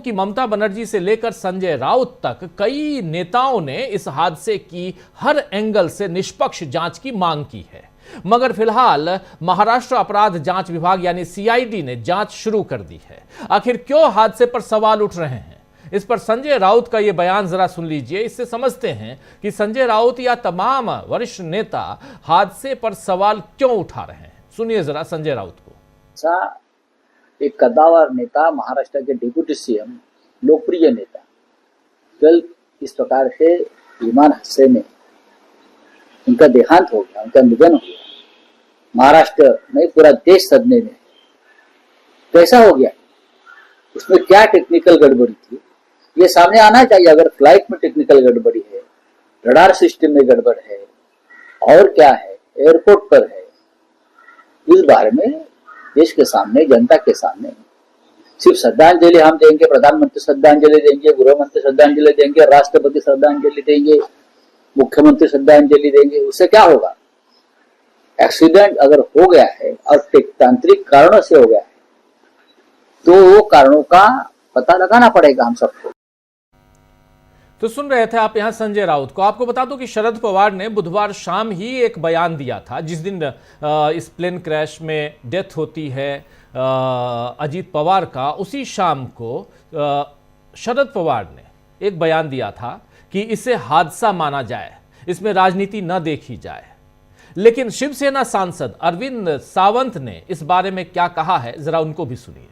कि ममता बनर्जी से लेकर संजय राउत तक कई नेताओं ने इस हादसे की हर एंगल से निष्पक्ष जांच की मांग की है, मगर फिलहाल महाराष्ट्र अपराध जांच विभाग यानी सीआईडी ने जांच शुरू कर दी है। आखिर क्यों हादसे पर सवाल उठ रहे हैं, इस पर संजय राउत का यह बयान जरा सुन लीजिए। इससे समझते हैं कि संजय राउत या तमाम वरिष्ठ नेता हादसे पर सवाल क्यों उठा रहे हैं। सुनिए जरा संजय राउत को। एक कद्दावर नेता, महाराष्ट्र के डिप्टी सीएम, लोकप्रिय नेता, कल इस प्रकार से विमान हादसे में उनका देहांत हो गया, उनका निधन हो गया। महाराष्ट्र नहीं, पूरा देश सदमे में। कैसा हो गया, उसमें क्या टेक्निकल गड़बड़ी थी, ये सामने आना चाहिए। अगर फ्लाइट में टेक्निकल गड़बड़ी है, रडार सिस्टम में गड़बड़ है, और क्या है, एयरपोर्ट पर है, इस बारे में देश के सामने, जनता के सामने सिर्फ श्रद्धांजलि हम देंगे, प्रधानमंत्री श्रद्धांजलि देंगे, गृह मंत्री श्रद्धांजलि देंगे, राष्ट्रपति श्रद्धांजलि देंगे, मुख्यमंत्री श्रद्धांजलि देंगे, उससे क्या होगा? एक्सीडेंट अगर हो गया है और तांत्रिक कारणों से हो गया है, तो वो कारणों का पता लगाना पड़ेगा हम सबको। तो सुन रहे थे आप यहां संजय राउत को। आपको बता दूं कि शरद पवार ने बुधवार शाम ही एक बयान दिया था, जिस दिन इस प्लेन क्रैश में डेथ होती है अजीत पवार का, उसी शाम को शरद पवार ने एक बयान दिया था कि इसे हादसा माना जाए, इसमें राजनीति न देखी जाए। लेकिन शिवसेना सांसद अरविंद सावंत ने इस बारे में क्या कहा है, जरा उनको भी सुनिए।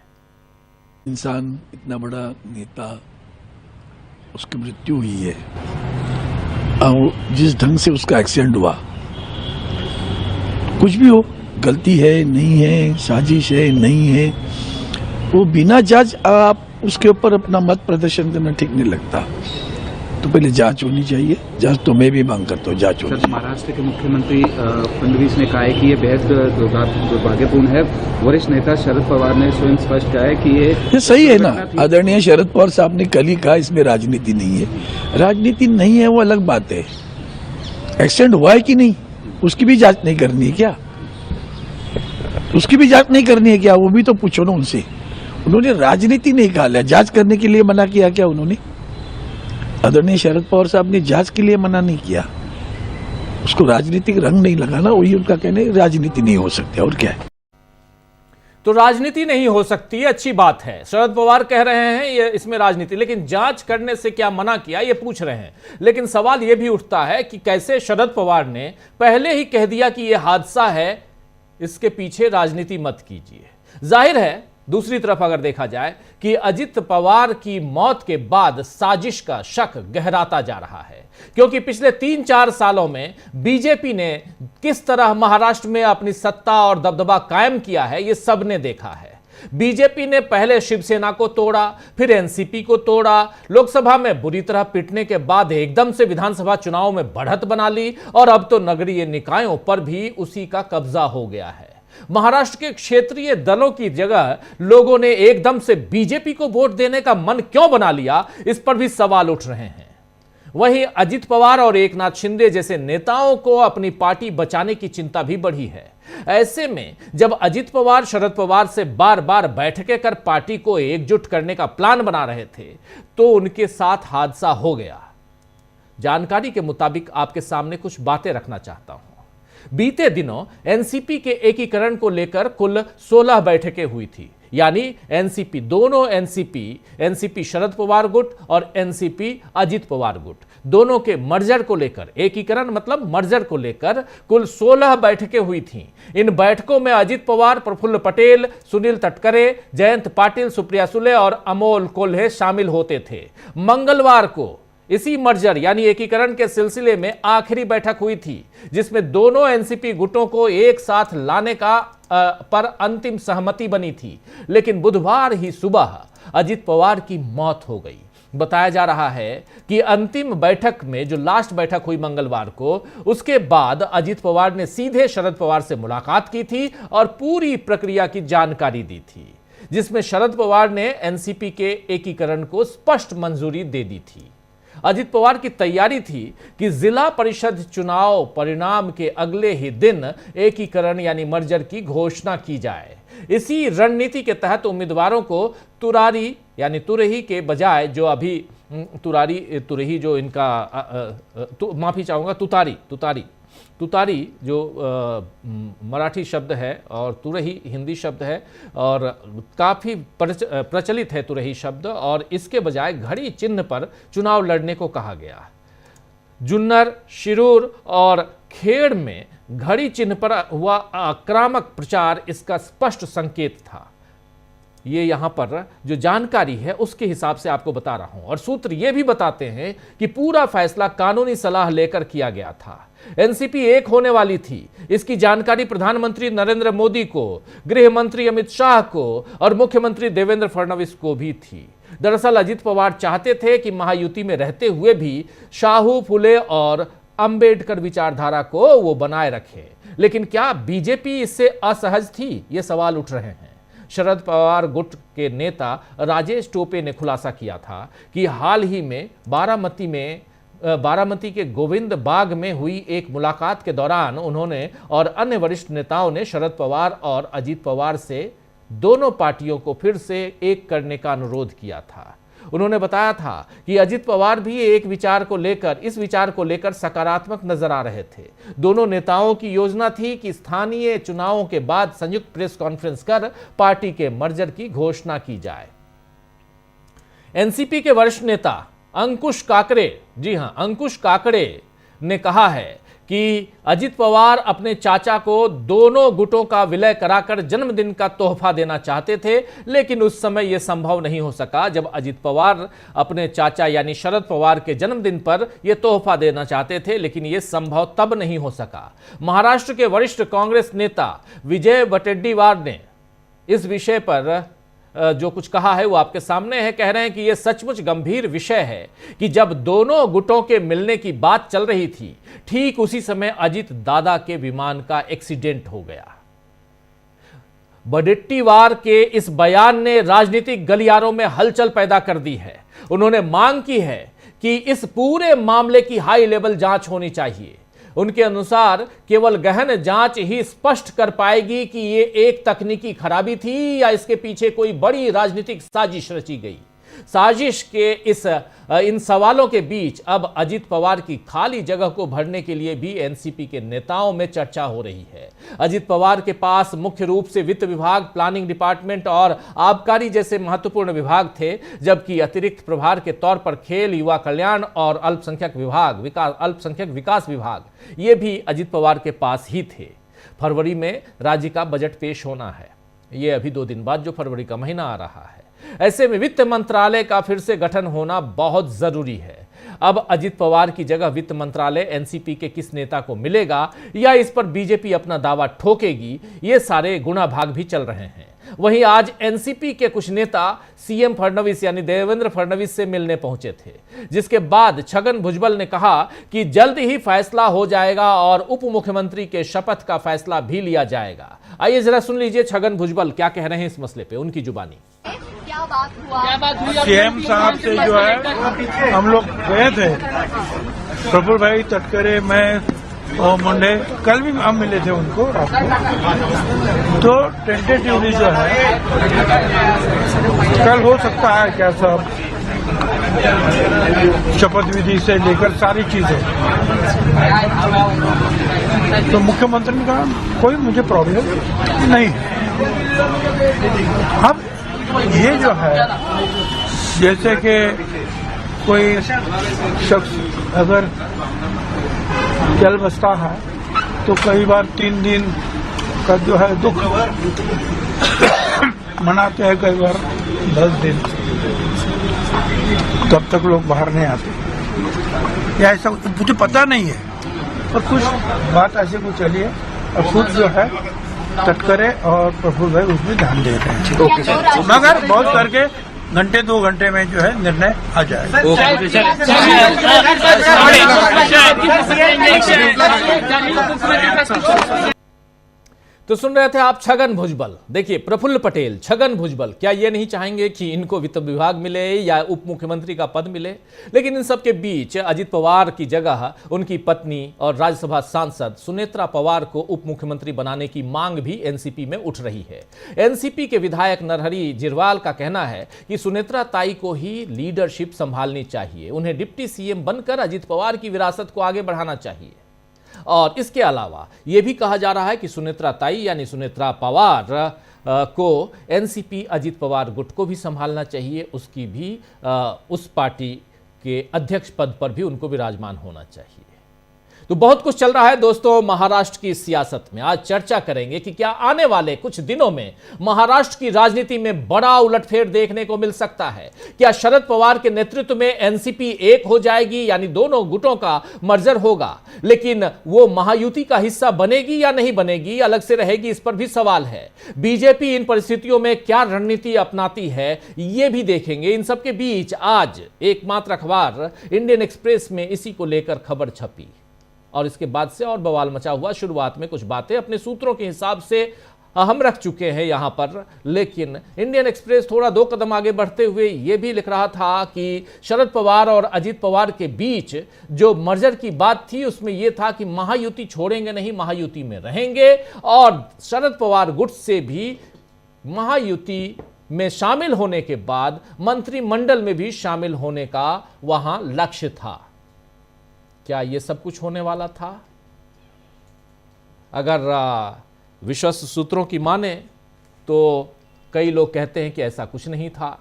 इंसान इतना बड़ा नेता, उसकी मृत्यु हुई है और जिस ढंग से उसका एक्सीडेंट हुआ, कुछ भी हो, गलती है नहीं है, साजिश है नहीं है, वो बिना जांच आप उसके ऊपर अपना मत प्रदर्शन करना ठीक नहीं लगता। तो पहले जांच होनी चाहिए, जांच तो मैं भी मांग करता हूँ, जांच होनी चाहिए। महाराष्ट्र के मुख्यमंत्री फडणवीस ने कहा है कि ये बेहद दुर्भाग्यपूर्ण है। वरिष्ठ नेता शरद पवार ने स्वयं स्पष्ट कहा है कि ये सही है ना। आदरणीय शरद पवार साहब ने कल ही कहा इसमें राजनीति नहीं है। राजनीति नहीं है वो अलग बात है, एक्सीडेंट हुआ है कि नहीं उसकी भी जांच नहीं करनी है क्या? उसकी भी जांच नहीं करनी है क्या? वो भी तो पूछो ना उनसे। उन्होंने राजनीति नहीं कहा, जांच करने के लिए मना किया क्या उन्होंने? आदरणीय शरद पवार साहब ने जांच के लिए मना नहीं किया, उसको राजनीतिक रंग नहीं लगाना, वही उनका कहना है। राजनीति नहीं हो सकती, और क्या है? तो राजनीति नहीं हो सकती, अच्छी बात है, शरद पवार कह रहे हैं ये इसमें राजनीति, लेकिन जांच करने से क्या मना किया, ये पूछ रहे हैं। लेकिन सवाल ये भी उठता है कि कैसे शरद पवार ने पहले ही कह दिया कि यह हादसा है, इसके पीछे राजनीति मत कीजिए। जाहिर है दूसरी तरफ अगर देखा जाए कि अजित पवार की मौत के बाद साजिश का शक गहराता जा रहा है, क्योंकि पिछले 3-4 सालों में बीजेपी ने किस तरह महाराष्ट्र में अपनी सत्ता और दबदबा कायम किया है, ये सबने देखा है। बीजेपी ने पहले शिवसेना को तोड़ा, फिर एनसीपी को तोड़ा, लोकसभा में बुरी तरह पिटने के बाद एकदम से विधानसभा चुनाव में बढ़त बना ली, और अब तो नगरीय निकायों पर भी उसी का कब्जा हो गया है। महाराष्ट्र के क्षेत्रीय दलों की जगह लोगों ने एकदम से बीजेपी को वोट देने का मन क्यों बना लिया, इस पर भी सवाल उठ रहे हैं। वहीं अजित पवार और एकनाथ शिंदे जैसे नेताओं को अपनी पार्टी बचाने की चिंता भी बढ़ी है। ऐसे में जब अजित पवार शरद पवार से बार बार बैठकें कर पार्टी को एकजुट करने का प्लान बना रहे थे, तो उनके साथ हादसा हो गया। जानकारी के मुताबिक आपके सामने कुछ बातें रखना चाहता हूं। बीते दिनों एनसीपी के एकीकरण को लेकर कुल 16 बैठकें हुई थी, यानी एनसीपी, दोनों एनसीपी शरद पवार गुट और एनसीपी अजित पवार गुट, दोनों के मर्जर को लेकर, एकीकरण मतलब मर्जर को लेकर कुल 16 बैठकें हुई थीं। इन बैठकों में अजित पवार, प्रफुल्ल पटेल, सुनील तटकरे, जयंत पाटिल, सुप्रिया सुले और अमोल कोल्हे शामिल होते थे। मंगलवार को इसी मर्जर यानी एकीकरण के सिलसिले में आखिरी बैठक हुई थी, जिसमें दोनों एनसीपी गुटों को एक साथ लाने का पर अंतिम सहमति बनी थी। लेकिन बुधवार ही सुबह अजित पवार की मौत हो गई। बताया जा रहा है कि अंतिम बैठक में, जो लास्ट बैठक हुई मंगलवार को, उसके बाद अजित पवार ने सीधे शरद पवार से मुलाकात की थी और पूरी प्रक्रिया की जानकारी दी थी, जिसमें शरद पवार ने एनसीपी के एकीकरण को स्पष्ट मंजूरी दे दी थी। अजित पवार की तैयारी थी कि जिला परिषद चुनाव परिणाम के अगले ही दिन एकीकरण यानी मर्जर की घोषणा की जाए। इसी रणनीति के तहत उम्मीदवारों को तुरारी यानी तुरही के बजाय जो अभी तुरही जो इनका माफी चाहूँगा तुतारी जो मराठी शब्द है और तुरही हिंदी शब्द है और काफ़ी प्रचलित है तुरही शब्द, और इसके बजाय घड़ी चिन्ह पर चुनाव लड़ने को कहा गया। जुन्नर, शिरूर और खेड़ में घड़ी चिन्ह पर हुआ आक्रामक प्रचार इसका स्पष्ट संकेत था। ये यहां पर जो जानकारी है उसके हिसाब से आपको बता रहा हूं, और सूत्र ये भी बताते हैं कि पूरा फैसला कानूनी सलाह लेकर किया गया था। एनसीपी एक होने वाली थी, इसकी जानकारी प्रधानमंत्री नरेंद्र मोदी को, गृह मंत्री अमित शाह को और मुख्यमंत्री देवेंद्र फडणवीस को भी थी। दरअसल अजित पवार चाहते थे कि महायुति में रहते हुए भी शाहू, फुले और अंबेडकर विचारधारा को वो बनाए रखे, लेकिन क्या बीजेपी इससे असहज थी? ये सवाल उठ रहे हैं। शरद पवार गुट के नेता राजेश टोपे ने खुलासा किया था कि हाल ही में बारामती के गोविंद बाग में हुई एक मुलाकात के दौरान उन्होंने और अन्य वरिष्ठ नेताओं ने शरद पवार और अजित पवार से दोनों पार्टियों को फिर से एक करने का अनुरोध किया था। उन्होंने बताया था कि अजित पवार भी इस विचार को लेकर सकारात्मक नजर आ रहे थे। दोनों नेताओं की योजना थी कि स्थानीय चुनावों के बाद संयुक्त प्रेस कॉन्फ्रेंस कर पार्टी के मर्जर की घोषणा की जाए। एनसीपी के वरिष्ठ नेता अंकुश काकड़े ने कहा है कि अजित पवार अपने चाचा को दोनों गुटों का विलय कराकर जन्मदिन का तोहफा देना चाहते थे, लेकिन उस समय यह संभव नहीं हो सका जब अजित पवार अपने चाचा यानी शरद पवार के जन्मदिन पर यह तोहफा देना चाहते थे, लेकिन यह संभव तब नहीं हो सका। महाराष्ट्र के वरिष्ठ कांग्रेस नेता विजय वडेट्टीवार ने इस विषय पर जो कुछ कहा है वो आपके सामने है। कह रहे हैं कि यह सचमुच गंभीर विषय है कि जब दोनों गुटों के मिलने की बात चल रही थी, ठीक उसी समय अजित दादा के विमान का एक्सीडेंट हो गया। वडेट्टीवार के इस बयान ने राजनीतिक गलियारों में हलचल पैदा कर दी है। उन्होंने मांग की है कि इस पूरे मामले की हाई लेवल जांच होनी चाहिए। उनके अनुसार केवल गहन जांच ही स्पष्ट कर पाएगी कि ये एक तकनीकी खराबी थी या इसके पीछे कोई बड़ी राजनीतिक साजिश रची गई। साजिश के इन सवालों के बीच अब अजित पवार की खाली जगह को भरने के लिए भी एनसीपी के नेताओं में चर्चा हो रही है। अजित पवार के पास मुख्य रूप से वित्त विभाग, प्लानिंग डिपार्टमेंट और आबकारी जैसे महत्वपूर्ण विभाग थे, जबकि अतिरिक्त प्रभार के तौर पर खेल, युवा कल्याण और अल्पसंख्यक विकास विभाग ये भी अजित पवार के पास ही थे। फरवरी में राज्य का बजट पेश होना है, ये अभी 2 दिन बाद जो फरवरी का महीना आ रहा है। ऐसे में वित्त मंत्रालय का फिर से गठन होना बहुत जरूरी है। अब अजित पवार की जगह वित्त मंत्रालय एनसीपी के किस नेता को मिलेगा या इस पर बीजेपी अपना दावा ठोकेगी, ये सारे गुणा भाग भी चल रहे हैं। वहीं आज एनसीपी के कुछ नेता सीएम फडणवीस यानी देवेंद्र फडणवीस से मिलने पहुंचे थे, जिसके बाद छगन भुजबल ने कहा कि जल्द ही फैसला हो जाएगा और उप मुख्यमंत्री के शपथ का फैसला भी लिया जाएगा। आइए जरा सुन लीजिए छगन भुजबल क्या कह रहे हैं इस मसले पे, उनकी जुबानी। क्या बात हुआ? सीएम साहब से जो है हम लोग गए थे, प्रफुल्ल भाई तटकरे, मैं और मुंडे, कल भी हम मिले थे उनको रात को। तो टेंटेटिवली जो है कल हो सकता है क्या सब शपथ विधि से लेकर सारी चीजें। तो मुख्यमंत्री ने कहा कोई मुझे प्रॉब्लम नहीं है। अब ये जो है जैसे कि कोई शख्स अगर जल बसता है तो कई बार 3 दिन का जो है दुख मनाते हैं, कई बार 10 दिन, तब तक लोग बाहर नहीं आते या ऐसा मुझे पता नहीं है। और कुछ बात ऐसे कुछ चली है और खुद जो है तटकरे और प्रफुल्ल भाई उसमें ध्यान दे रहे हैं, मगर बहुत करके घंटे 2 घंटे में जो है निर्णय आ जाएगा। तो सुन रहे थे आप छगन भुजबल। देखिए, प्रफुल्ल पटेल, छगन भुजबल क्या ये नहीं चाहेंगे कि इनको वित्त विभाग मिले या उप मुख्यमंत्री का पद मिले? लेकिन इन सब के बीच अजित पवार की जगह उनकी पत्नी और राज्यसभा सांसद सुनेत्रा पवार को उप मुख्यमंत्री बनाने की मांग भी एनसीपी में उठ रही है। एनसीपी के विधायक नरहरि जिरवाल का कहना है कि सुनेत्रा ताई को ही लीडरशिप संभालनी चाहिए, उन्हें डिप्टी सीएम बनकर अजित पवार की विरासत को आगे बढ़ाना चाहिए। और इसके अलावा यह भी कहा जा रहा है कि सुनेत्रा ताई यानी सुनेत्रा पवार को एनसीपी अजित पवार गुट को भी संभालना चाहिए, उसकी भी उस पार्टी के अध्यक्ष पद पर भी उनको विराजमान होना चाहिए। तो बहुत कुछ चल रहा है दोस्तों महाराष्ट्र की सियासत में। आज चर्चा करेंगे कि क्या आने वाले कुछ दिनों में महाराष्ट्र की राजनीति में बड़ा उलटफेर देखने को मिल सकता है। क्या शरद पवार के नेतृत्व में एनसीपी एक हो जाएगी, यानी दोनों गुटों का मर्जर होगा, लेकिन वो महायुति का हिस्सा बनेगी या नहीं बनेगी, अलग से रहेगी, इस पर भी सवाल है। बीजेपी इन परिस्थितियों में क्या रणनीति अपनाती है ये भी देखेंगे। इन सबके बीच आज एकमात्र अखबार इंडियन एक्सप्रेस में इसी को लेकर खबर छपी और इसके बाद से और बवाल मचा हुआ। शुरुआत में कुछ बातें अपने सूत्रों के हिसाब से हम रख चुके हैं यहां पर, लेकिन इंडियन एक्सप्रेस थोड़ा 2 कदम आगे बढ़ते हुए यह भी लिख रहा था कि शरद पवार और अजित पवार के बीच जो मर्जर की बात थी उसमें यह था कि महायुति छोड़ेंगे नहीं, महायुति में रहेंगे और शरद पवार गुट से भी महायुति में शामिल होने के बाद मंत्रिमंडल में भी शामिल होने का वहां लक्ष्य था। क्या यह सब कुछ होने वाला था? अगर विश्वस्त सूत्रों की माने तो कई लोग कहते हैं कि ऐसा कुछ नहीं था,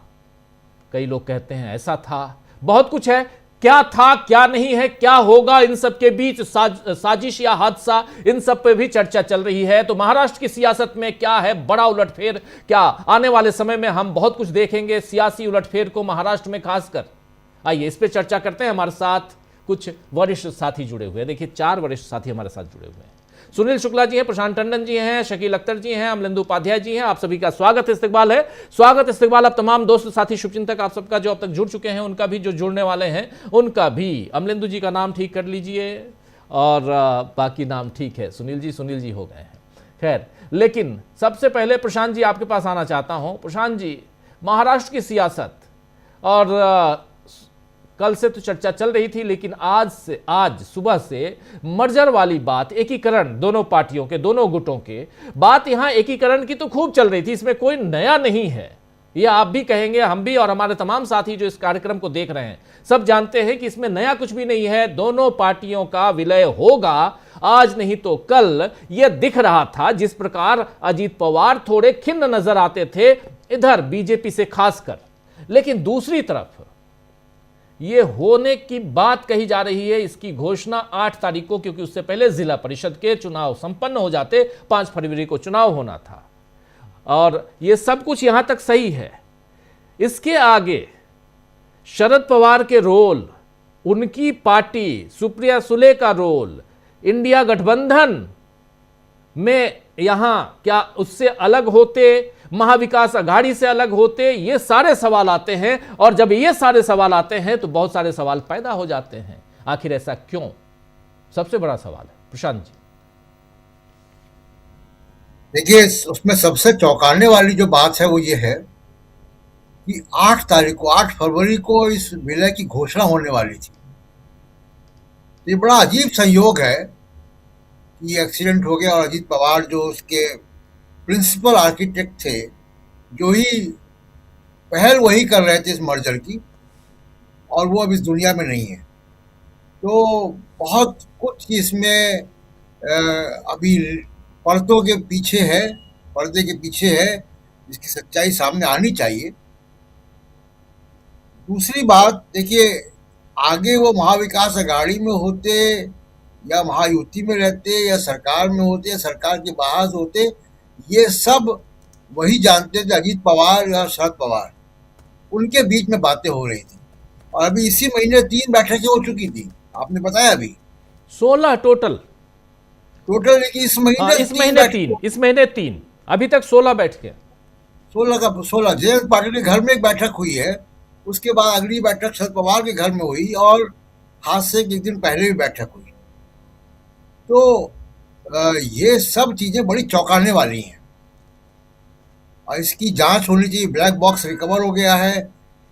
कई लोग कहते हैं ऐसा था। बहुत कुछ है, क्या था क्या नहीं है, क्या होगा, इन सब के बीच साजिश या हादसा, इन सब पे भी चर्चा चल रही है। तो महाराष्ट्र की सियासत में क्या है बड़ा उलटफेर, क्या आने वाले समय में हम बहुत कुछ देखेंगे सियासी उलटफेर को महाराष्ट्र में खासकर? आइए इस पे चर्चा करते हैं। हमारे साथ कुछ वरिष्ठ साथी जुड़े हुए हैं। देखिए 4 वरिष्ठ साथी हमारे साथ जुड़े हुए हैं। सुनील शुक्ला जी हैं, प्रशांत टंडन जी हैं, शकील अख्तर जी हैं, अमलेंदु उपाध्याय जी हैं। आप सभी का स्वागत इस्तकबाल है। स्वागत इस्तकबाल आप तमाम दोस्त साथी शुभचिंतक आप सबका जो अब तक जुड़ चुके हैं, उनका भी, जो जुड़ने वाले हैं उनका भी। अमलेंदु जी का नाम ठीक कर लीजिए और बाकी नाम ठीक है। सुनील जी हो गए हैं। खैर, लेकिन सबसे पहले प्रशांत जी आपके पास आना चाहता हूं। प्रशांत जी, महाराष्ट्र की सियासत और कल से तो चर्चा चल रही थी, लेकिन आज सुबह से मर्जर वाली बात, एकीकरण दोनों पार्टियों के, दोनों गुटों के, बात यहां एकीकरण की तो खूब चल रही थी। इसमें कोई नया नहीं है, ये आप भी कहेंगे, हम भी, और हमारे तमाम साथी जो इस कार्यक्रम को देख रहे हैं सब जानते हैं कि इसमें नया कुछ भी नहीं है। दोनों पार्टियों का विलय होगा, आज नहीं तो कल। यह दिख रहा था जिस प्रकार अजित पवार थोड़े खिन्न नजर आते थे इधर बीजेपी से खासकर, लेकिन दूसरी तरफ ये होने की बात कही जा रही है। इसकी घोषणा 8 तारीख को, क्योंकि उससे पहले जिला परिषद के चुनाव संपन्न हो जाते, 5 फरवरी को चुनाव होना था और ये सब कुछ यहां तक सही है। इसके आगे शरद पवार के रोल, उनकी पार्टी सुप्रिया सुले का रोल, इंडिया गठबंधन में यहां क्या उससे अलग होते, महाविकास अघाड़ी से अलग होते, ये सारे सवाल आते हैं। और जब ये सारे सवाल आते हैं तो बहुत सारे सवाल पैदा हो जाते हैं। आखिर ऐसा क्यों? सबसे बड़ा सवाल है। प्रशांत जी, देखिए, उसमें सबसे चौंकाने वाली जो बात है वो ये है कि 8 फरवरी को इस विलय की घोषणा होने वाली थी। ये बड़ा अजीब संयोग है कि एक्सीडेंट हो गया और अजित पवार जो उसके प्रिंसिपल आर्किटेक्ट थे, जो ही पहल वही कर रहे थे इस मर्जर की, और वो अब इस दुनिया में नहीं है। तो बहुत कुछ इसमें अभी पर्दे के पीछे है जिसकी सच्चाई सामने आनी चाहिए। दूसरी बात देखिए, आगे वो महाविकास अघाड़ी में होते या महायुति में रहते या सरकार में होते या सरकार के बाहर होते, ये सब वही जानते थे। अजित पवार और शरद पवार, उनके बीच में बातें हो रही थी और अभी इसी महीने 3 बैठकें हो चुकी थी, आपने बताया। अभी 16 टोटल, लेकिन इस महीने 3, अभी तक 16 बैठकें। 16 जयंत पाटिल के घर में एक बैठक हुई है, उसके बाद अगली बैठक शरद पवार के घर में हुई और हादसे के एक दिन पहले भी बैठक हुई। तो ये सब चीजें बड़ी चौंकाने वाली हैं और इसकी जांच होनी चाहिए। ब्लैक बॉक्स रिकवर हो गया है।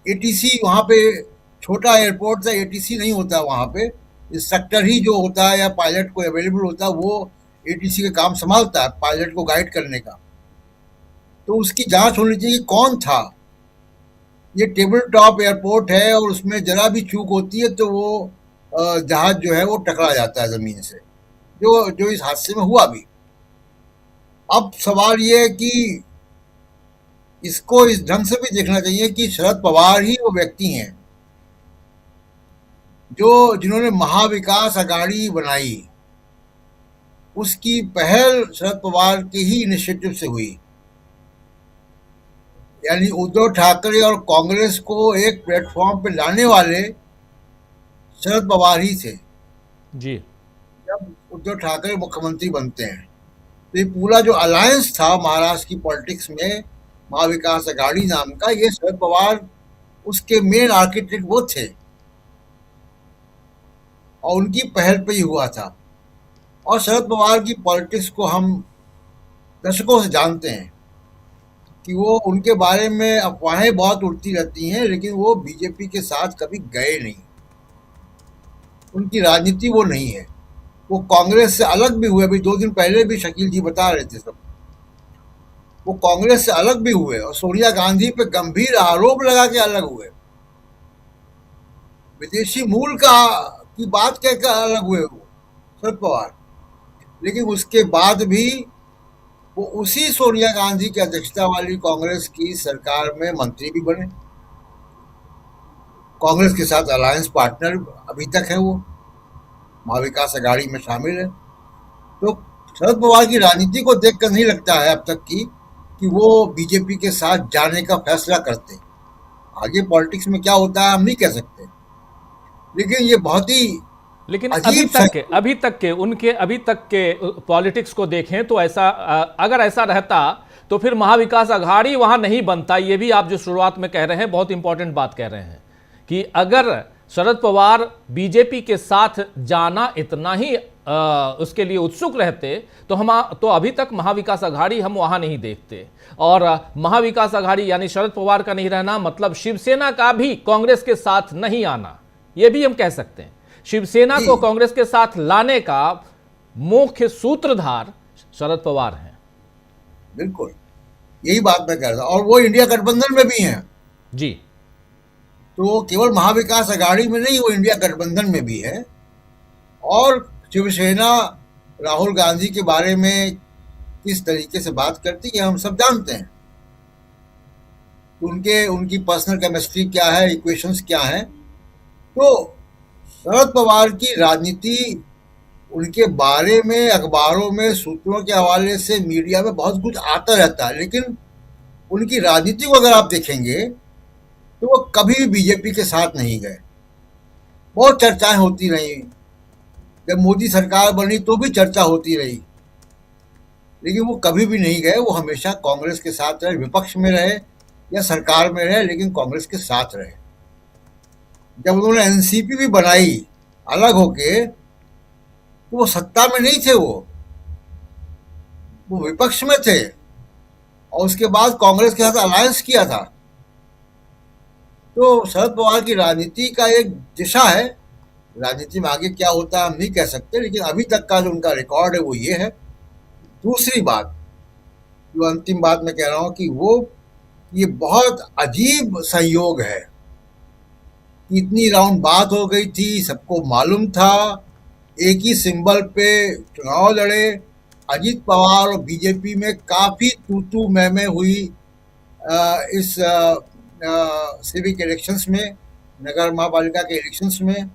एटीसी वहाँ पे छोटा एयरपोर्ट था, एटीसी नहीं होता वहाँ पे, इंस्ट्रक्टर ही जो होता है या पायलट को अवेलेबल होता है वो एटीसी का काम संभालता है, पायलट को गाइड करने का। तो उसकी जांच होनी चाहिए कि कौन था। ये टेबल टॉप एयरपोर्ट है और उसमें जरा भी चूक होती है तो वो जहाज जो है वो टकरा जाता है जमीन से, जो इस हादसे में हुआ भी। अब सवाल ये है कि इसको इस ढंग से भी देखना चाहिए कि शरद पवार ही वो व्यक्ति हैं जिन्होंने महाविकास अघाड़ी बनाई। उसकी पहल शरद पवार के ही इनिशिएटिव से हुई, यानी उद्धव ठाकरे और कांग्रेस को एक प्लेटफॉर्म पे लाने वाले शरद पवार ही थे। जी, जब उद्धव ठाकरे मुख्यमंत्री बनते हैं तो ये पूरा जो अलायंस था महाराष्ट्र की पॉलिटिक्स में, महाविकास अघाड़ी नाम का, ये शरद पवार उसके मेन आर्किटेक्ट वो थे और उनकी पहल पे ही हुआ था। और शरद पवार की पॉलिटिक्स को हम दशकों से जानते हैं कि वो उनके बारे में अफवाहें बहुत उड़ती रहती हैं, लेकिन वो बीजेपी के साथ कभी गए नहीं। उनकी राजनीति वो नहीं है। वो कांग्रेस से अलग भी हुए, अभी 2 दिन पहले भी शकील जी बता रहे थे सब, वो कांग्रेस से अलग भी हुए और सोनिया गांधी पे गंभीर आरोप लगा के अलग हुए। विदेशी मूल की बात कहकर अलग हुए वो शरद पवार, लेकिन उसके बाद भी वो उसी सोनिया गांधी की अध्यक्षता वाली कांग्रेस की सरकार में मंत्री भी बने। कांग्रेस के साथ अलायंस पार्टनर अभी तक है, वो महाविकास अघाड़ी में शामिल है। तो शरद पवार की राजनीति को देखकर नहीं लगता है अब तक कि वो बीजेपी के साथ जाने का फैसला करते। आगे पॉलिटिक्स में क्या होता है हम नहीं कह सकते, लेकिन ये बहुत ही लेकिन अभी तक के पॉलिटिक्स को देखें तो ऐसा, अगर ऐसा रहता तो फिर महाविकास अघाड़ी वहां नहीं बनता। ये भी आप जो शुरुआत में कह रहे हैं बहुत इंपॉर्टेंट बात कह रहे हैं कि अगर शरद पवार बीजेपी के साथ जाना इतना ही उसके लिए उत्सुक रहते तो अभी तक महाविकास अघाड़ी हम वहां नहीं देखते। और महाविकास अघाड़ी यानी शरद पवार का नहीं रहना मतलब शिवसेना का भी कांग्रेस के साथ नहीं आना, यह भी हम कह सकते हैं। शिवसेना को कांग्रेस के साथ लाने का मुख्य सूत्रधार शरद पवार हैं। बिल्कुल यही बात मैं कह रहा था। और वो इंडिया गठबंधन में भी हैं जी, तो केवल महाविकास अघाड़ी में नहीं, वो इंडिया गठबंधन में भी है। और शिवसेना राहुल गांधी के बारे में किस तरीके से बात करती है हम सब जानते हैं। उनकी पर्सनल केमिस्ट्री क्या है, इक्वेशंस क्या है। तो शरद पवार की राजनीति, उनके बारे में अखबारों में सूत्रों के हवाले से मीडिया में बहुत कुछ आता रहता है, लेकिन उनकी राजनीति को अगर आप देखेंगे तो वो कभी भी बीजेपी के साथ नहीं गए। बहुत चर्चाएं होती रही, जब मोदी सरकार बनी तो भी चर्चा होती रही, लेकिन वो कभी भी नहीं गए। वो हमेशा कांग्रेस के साथ रहे, विपक्ष में रहे या सरकार में रहे, लेकिन कांग्रेस के साथ रहे। जब उन्होंने एनसीपी भी बनाई अलग होके तो वो सत्ता में नहीं थे, वो विपक्ष में थे और उसके बाद कांग्रेस के साथ अलायंस किया था। तो शरद पवार की राजनीति का एक दिशा है। राजनीति में आगे क्या होता है हम नहीं कह सकते, लेकिन अभी तक का जो उनका रिकॉर्ड है वो ये है। दूसरी बात, जो अंतिम बात मैं कह रहा हूं कि ये बहुत अजीब संयोग है। इतनी राउंड बात हो गई थी, सबको मालूम था, एक ही सिंबल पे चुनाव लड़े। अजीत पवार और बीजेपी में काफी तू मैं हुई इस सिविक इलेक्शंस में, नगर महापालिका के इलेक्शंस में,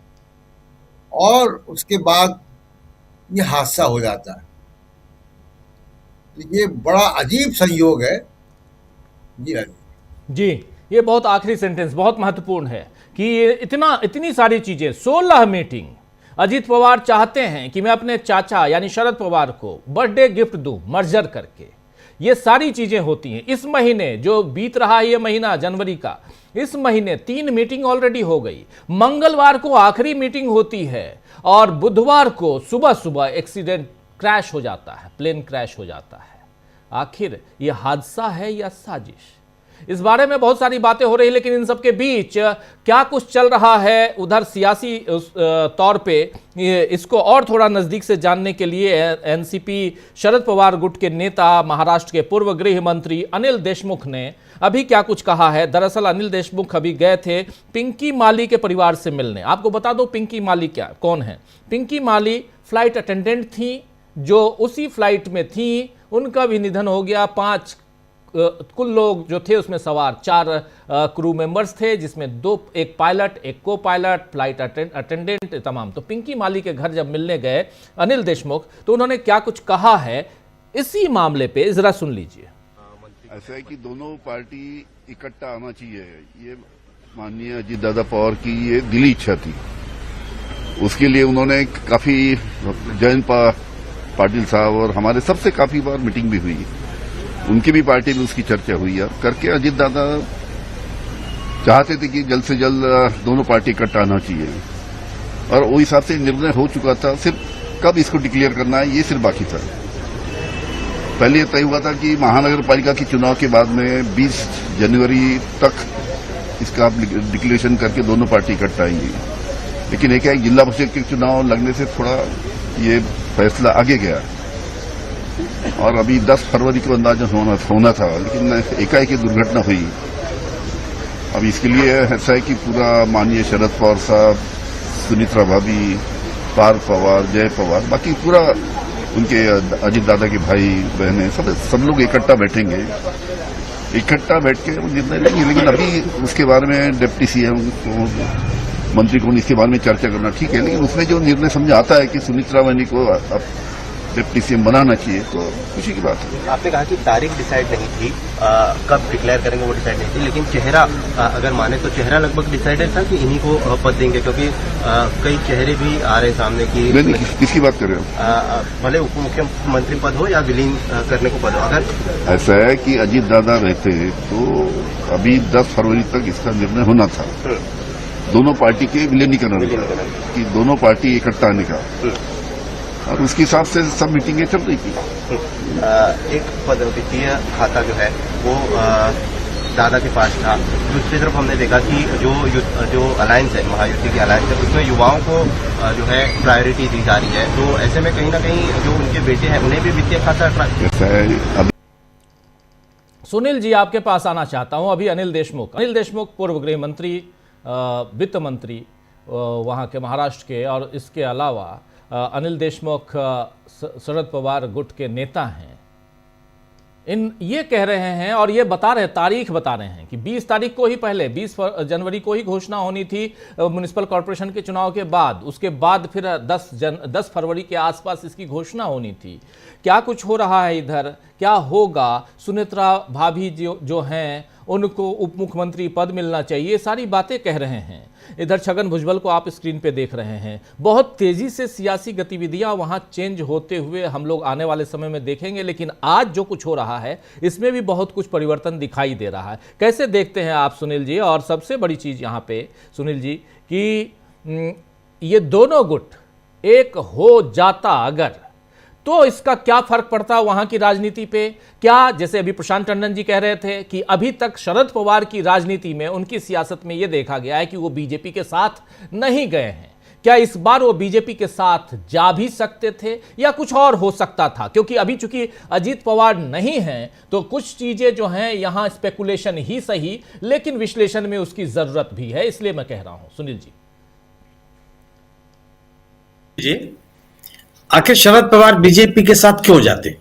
और उसके बाद ये हादसा हो जाता है। तो ये बड़ा अजीब संयोग है। जी, ये बहुत आखिरी सेंटेंस बहुत महत्वपूर्ण है कि इतनी सारी चीजें, 16 मीटिंग अजीत पवार चाहते हैं कि मैं अपने चाचा यानी शरद पवार को बर्थडे गिफ्ट दूं मर्जर करके। ये सारी चीजें होती हैं। इस महीने जो बीत रहा है, ये महीना जनवरी का, इस महीने 3 मीटिंग ऑलरेडी हो गई। मंगलवार को आखिरी मीटिंग होती है और बुधवार को सुबह सुबह एक्सीडेंट क्रैश हो जाता है, प्लेन क्रैश हो जाता है। आखिर ये हादसा है या साजिश? इस बारे में बहुत सारी बातें हो रही, लेकिन इन सब के बीच क्या कुछ चल रहा है उधर सियासी तौर पे, इसको और थोड़ा नजदीक से जानने के लिए एनसीपी शरद पवार गुट के नेता महाराष्ट्र के पूर्व गृह मंत्री अनिल देशमुख ने अभी क्या कुछ कहा है। दरअसल अनिल देशमुख अभी गए थे पिंकी माली के परिवार से मिलने। आपको बता दो पिंकी माली कौन है। पिंकी माली फ्लाइट अटेंडेंट थी, जो उसी फ्लाइट में थी, उनका भी निधन हो गया। 5 कुल लोग जो थे उसमें सवार 4 क्रू मेंबर्स थे, जिसमें एक पायलट, एक को पायलट, फ्लाइट अटेंडेंट तमाम। तो पिंकी माली के घर जब मिलने गए अनिल देशमुख, तो उन्होंने क्या कुछ कहा है इसी मामले पे, जरा सुन लीजिए। ऐसा है कि दोनों पार्टी इकट्ठा आना चाहिए, ये माननीय अजीत दादा पवार की ये दिली इच्छा थी। उसके लिए उन्होंने काफी जयंत पाटिल साहब और हमारे सबसे काफी बार मीटिंग भी हुई, उनकी भी पार्टी में उसकी चर्चा हुई है। करके अजीत दादा चाहते थे कि जल्द से जल्द दोनों पार्टी इकट्ठा आना चाहिए, और वो हिसाब से निर्णय हो चुका था। सिर्फ कब इसको डिक्लेयर करना है ये सिर्फ बाकी था। पहले यह तय हुआ था कि महानगर पालिका के चुनाव के बाद में 20 जनवरी तक इसका डिक्लेरेशन करके दोनों पार्टी इकट्ठा आएंगी, लेकिन एक जिला परिषद के चुनाव लगने से थोड़ा ये फैसला आगे गया, और अभी 10 फरवरी को अंदाजा होना था, लेकिन एकाएक दुर्घटना हुई। अब इसके लिए ऐसा है कि पूरा माननीय शरद पवार साहब, सुनीत्रा भाभी, पार्थ पवार, जय पवार, बाकी पूरा उनके अजीत दादा के भाई बहनें सब लोग इकट्ठा बैठेंगे, इकट्ठा बैठ के निर्णय लेंगे। लेकिन अभी उसके बारे में डिप्टी सीएम को, मंत्री को इसके बारे में चर्चा करना ठीक है, लेकिन उसमें जो निर्णय समझ आता है कि सुनीत्रा बहनी को अब डिप्टी सीएम बनाना चाहिए, तो खुशी की बात है। आपने कहा कि तारीख डिसाइड नहीं थी, कब डिक्लेयर करेंगे वो डिसाइड नहीं थी, लेकिन चेहरा अगर माने तो चेहरा लगभग डिसाइडेड था कि इन्हीं को पद देंगे, क्योंकि कई चेहरे भी आ रहे सामने की। नहीं, किसकी बात कर रहे हो? भले उप मुख्यमंत्री पद हो या विलीन करने को पद हो। अगर ऐसा है कि अजीत दादा रहते तो अभी 10 फरवरी तक इसका निर्णय होना था, दोनों पार्टी के विलीनीकरण कि दोनों पार्टी इकट्ठा आने का, और उसके हिसाब से सब मीटिंगें चल रही थी। एक पद वित्तीय खाता जो है वो दादा के पास था। दूसरी तरफ हमने देखा कि जो अलायंस है, महायुति की अलायंस है, उसमें युवाओं को जो है प्रायोरिटी दी जा रही है। तो ऐसे में कहीं ना कहीं जो उनके बेटे हैं उन्हें भी वित्तीय खाता ऐसा है। सुनील जी, आपके पास आना चाहता हूं। अभी अनिल देशमुख पूर्व गृह मंत्री, वित्त मंत्री वहां के महाराष्ट्र के, और इसके अलावा अनिल देशमुख शरद पवार गुट के नेता हैं। ये कह रहे हैं और ये तारीख बता रहे हैं कि 20 तारीख को ही, पहले 20 जनवरी को ही घोषणा होनी थी म्युनिसिपल कॉर्पोरेशन के चुनाव के बाद, उसके बाद फिर 10 फरवरी के आसपास इसकी घोषणा होनी थी। क्या कुछ हो रहा है इधर, क्या होगा? सुनेत्रा भाभी जो हैं उनको उप मुख्यमंत्री पद मिलना चाहिए, सारी बातें कह रहे हैं। इधर छगन भुजबल को आप स्क्रीन पे देख रहे हैं। बहुत तेजी से सियासी गतिविधियां वहां चेंज होते हुए हम लोग आने वाले समय में देखेंगे, लेकिन आज जो कुछ हो रहा है इसमें भी बहुत कुछ परिवर्तन दिखाई दे रहा है। कैसे देखते हैं आप सुनील जी? और सबसे बड़ी चीज यहां पे सुनील जी कि ये दोनों गुट एक हो जाता अगर, तो इसका क्या फर्क पड़ता वहां की राजनीति पे? क्या, जैसे अभी प्रशांत टंडन जी कह रहे थे कि अभी तक शरद पवार की राजनीति में, उनकी सियासत में यह देखा गया है कि वो बीजेपी के साथ नहीं गए हैं। क्या इस बार वो बीजेपी के साथ जा भी सकते थे या कुछ और हो सकता था? क्योंकि अभी चूंकि अजीत पवार नहीं हैं, तो कुछ चीजें जो हैं यहां स्पेकुलेशन ही सही, लेकिन विश्लेषण में उसकी जरूरत भी है, इसलिए मैं कह रहा हूं। सुनील जी, आखिर शरद पवार बीजेपी के साथ क्यों जाते,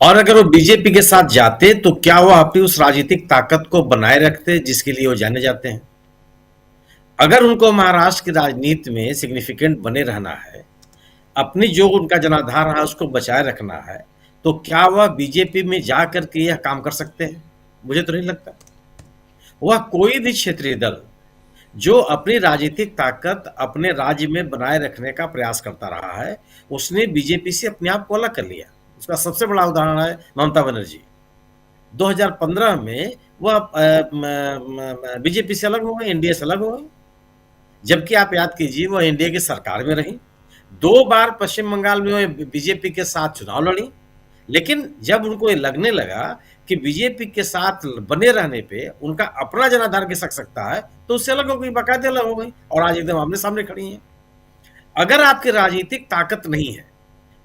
और अगर वो बीजेपी के साथ जाते तो क्या वो अपनी उस राजनीतिक ताकत को बनाए रखते जिसके लिए वो जाने जाते हैं? अगर उनको महाराष्ट्र की राजनीति में सिग्निफिकेंट बने रहना है, अपनी जो उनका जनाधार रहा उसको बचाए रखना है, तो क्या वह बीजेपी में जाकर के यह काम कर सकते हैं? मुझे तो नहीं लगता। वह कोई भी क्षेत्रीय दल जो अपनी राजनीतिक ताकत अपने राज्य में बनाए रखने का प्रयास करता रहा है, उसने बीजेपी से अपने आप को अलग कर लिया। उसका सबसे बड़ा उदाहरण है ममता बनर्जी। 2015 में वह बीजेपी से अलग हो गए, एनडीए से अलग हो गए, जबकि आप याद कीजिए वह एनडीए की सरकार में रही। 2 बार पश्चिम बंगाल में वो बीजेपी के साथ चुनाव लड़ी, लेकिन जब उनको ये लगने लगा कि बीजेपी के साथ बने रहने पे उनका अपना जनाधार खिसक सकता है, तो उससे अलग हो गई, बाकायदे अलग हो गई और आज एकदम आमने सामने खड़ी हैं। अगर आपकी राजनीतिक ताकत नहीं है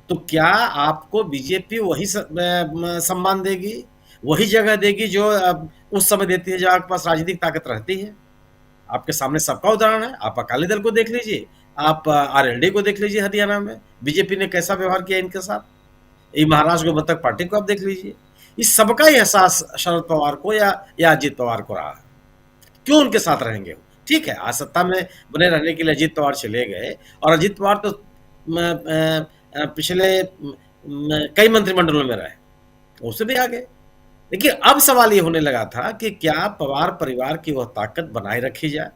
तो क्या आपको बीजेपी वही सम्मान देगी, वही जगह देगी जो उस समय देती है जब आपके पास राजनीतिक ताकत रहती है? आपके सामने सबका उदाहरण है। आप अकाली दल को देख लीजिए, आप आरएलडी को देख लीजिए, हरियाणा में बीजेपी ने कैसा व्यवहार किया इनके साथ। ये महाराष्ट्र गोमतक पार्टी को आप देख लीजिए। इस सबका ही एहसास शरद पवार को या अजित पवार को रहा है। क्यों उनके साथ रहेंगे? ठीक है, आज सत्ता में बने रहने के लिए अजित पवार चले गए और अजित पवार तो पिछले कई मंत्रिमंडलों में रहे, उससे भी आगे। लेकिन अब सवाल ये होने लगा था कि क्या पवार परिवार की वह ताकत बनाए रखी जाए,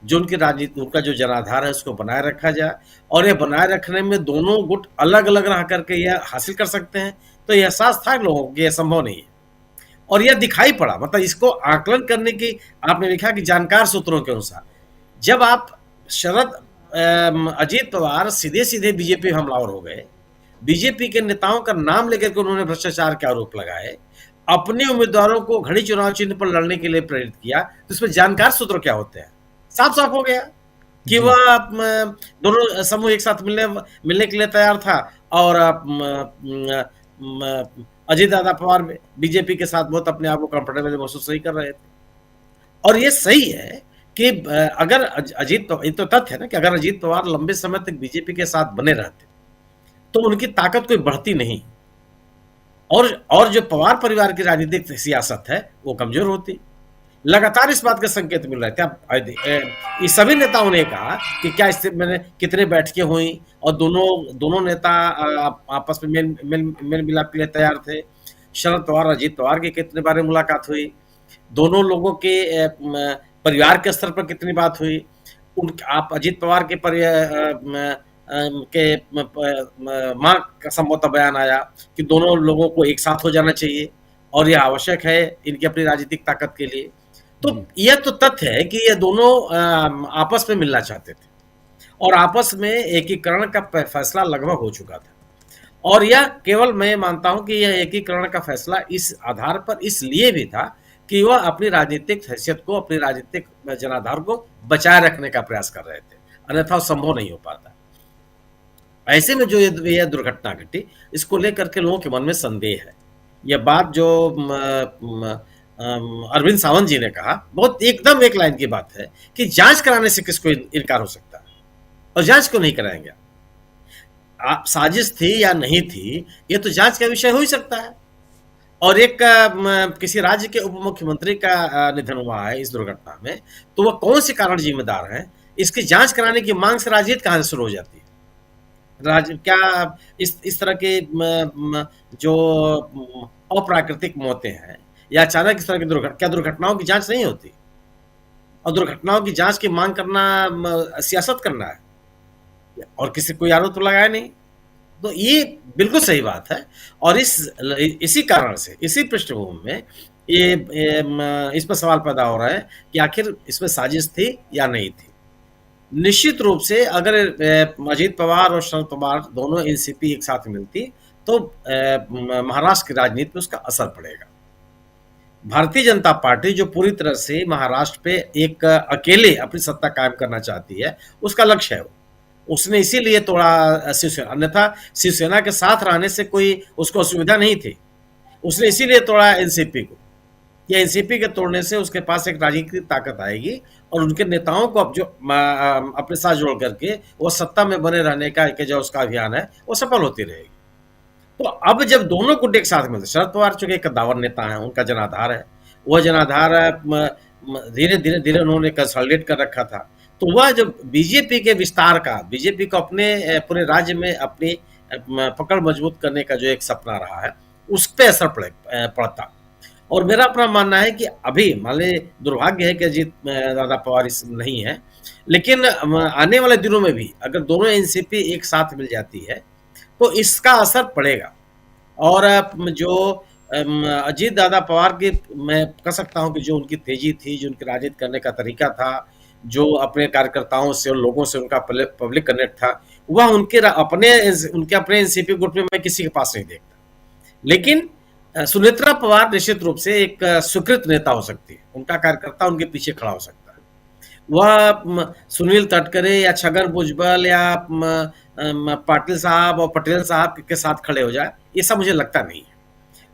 जो उनकी राजनीति, उनका जो जनाधार है उसको बनाए रखा जाए, और यह बनाए रखने में दोनों गुट अलग अलग रह करके यह हासिल कर सकते हैं। तो यह एहसास था लोगों को, यह संभव नहीं है और यह दिखाई पड़ा। मतलब इसको आकलन करने की आपने लिखा कि जानकार सूत्रों के अनुसार जब आप अजित पवार सीधे सीधे बीजेपी हमलावर हो गए, बीजेपी के नेताओं का नाम लेकर के उन्होंने भ्रष्टाचार के आरोप लगाए, अपने उम्मीदवारों को घड़ी चुनाव चिन्ह पर लड़ने के लिए प्रेरित किया, तो इसमें जानकार सूत्र क्या होते हैं? साफ साफ हो गया कि वह दोनों समूह एक साथ मिलने के लिए तैयार था और अजित दादा पवार बीजेपी के साथ बहुत अपने आप को कंफर्टेबल महसूस नहीं कर रहे थे। और ये सही है कि अगर ये तो तथ्य है ना कि अगर अजित पवार लंबे समय तक बीजेपी के साथ बने रहते तो उनकी ताकत कोई बढ़ती नहीं और जो पवार परिवार की राजनीतिक सियासत है वो कमजोर होती। लगातार इस बात के संकेत मिल रहे थे। ये सभी नेताओं ने कहा कि क्या इससे मैंने कितने बैठकें हुई और दोनों नेता आपस में मेल मिलाप के लिए तैयार थे। शरद पवार अजित पवार की कितने बार मुलाकात हुई, दोनों लोगों के परिवार के स्तर पर कितनी बात हुई। आप अजित पवार के मां का संभवतः बयान आया कि दोनों लोगों को एक साथ हो जाना चाहिए और यह आवश्यक है इनकी अपनी राजनीतिक ताकत के लिए। तो यह तो तथ्य है कि ये दोनों आपस में मिलना चाहते थे और आपस में एकीकरण का फैसला लगभग हो चुका था। और यह केवल मैं मानता हूं कि यह एकीकरण का फैसला इस आधार पर इसलिए भी था कि वह अपनी राजनीतिक हैसियत को, अपनी राजनीतिक जनाधार को बचाए रखने का प्रयास कर रहे थे, अन्यथा संभव नहीं हो पाता। ऐसे में जो यह दुर्घटना घटी, इसको लेकर के लोगों के मन में संदेह है। यह बात जो अरविंद सावंत जी ने कहा, बहुत एकदम एक लाइन की बात है कि जांच कराने से किसको इनकार हो सकता है और जांच क्यों नहीं कराएंगे? साजिश थी या नहीं थी, ये तो जांच का विषय हो ही सकता है। और एक किसी राज्य के उप मुख्यमंत्री का निधन हुआ है इस दुर्घटना में, तो वह कौन से कारण जिम्मेदार हैं, इसकी जांच कराने की मांग से राजनीति कहां से शुरू हो जाती है? क्या इस तरह के जो अप्राकृतिक मौतें हैं या अचानक इस तरह की क्या दुर्घटनाओं की जांच नहीं होती? और दुर्घटनाओं की जांच की मांग करना सियासत करना है और किसी कोई आरोप तो लगाया नहीं। तो ये बिल्कुल सही बात है और इसी कारण से, इसी पृष्ठभूमि में इस पर सवाल पैदा हो रहा है कि आखिर इसमें साजिश थी या नहीं थी। निश्चित रूप से अगर अजित पवार और शरद पवार दोनों एनसीपी एक साथ मिलती तो महाराष्ट्र की राजनीति में उसका असर पड़ेगा। भारतीय जनता पार्टी जो पूरी तरह से महाराष्ट्र पे एक अकेले अपनी सत्ता कायम करना चाहती है, उसका लक्ष्य है। उसने इसीलिए तोड़ा शिवसेना, अन्यथा शिवसेना के साथ रहने से कोई उसको असुविधा नहीं थी। उसने इसीलिए तोड़ा एनसीपी को, या एनसीपी के तोड़ने से उसके पास एक राजनीतिक ताकत आएगी और उनके नेताओं को अब जो अपने साथ जोड़ करके वो सत्ता में बने रहने का जो उसका अभियान है वो सफल होती रहेगी। तो अब जब दोनों गुट एक साथ मिलते, शरद पवार चूंकि एक कद्दावर नेता है, उनका जनाधार है, वह जनाधार धीरे धीरे उन्होंने कंसोलिडेट कर रखा था। तो वह जब बीजेपी के विस्तार का, बीजेपी को अपने पूरे राज्य में अपनी पकड़ मजबूत करने का जो एक सपना रहा है, उस पर असर पड़ता। और मेरा अपना मानना है कि अभी मान ली दुर्भाग्य है कि अजित दादा पवार नहीं है, लेकिन आने वाले दिनों में भी अगर दोनों एनसीपी एक साथ मिल जाती है तो इसका असर पड़ेगा। और जो अजित दादा पवार की, मैं कह सकता हूं कि जो उनकी तेजी थी, जो उनकी राजनीति करने का तरीका था, जो अपने कार्यकर्ताओं से और लोगों से उनका पब्लिक कनेक्ट था, वह उनके अपने एनसीपी ग्रुप में मैं किसी के पास नहीं देखता। लेकिन सुनेत्रा पवार निश्चित रूप से एक स्वीकृत नेता हो सकती है, उनका कार्यकर्ता उनके पीछे खड़ा हो सकता है। वह सुनील तटकरे या छगन भुजबल या पाटिल साहब और पटेल साहब के साथ खड़े हो जाए, ये सब मुझे लगता नहीं है।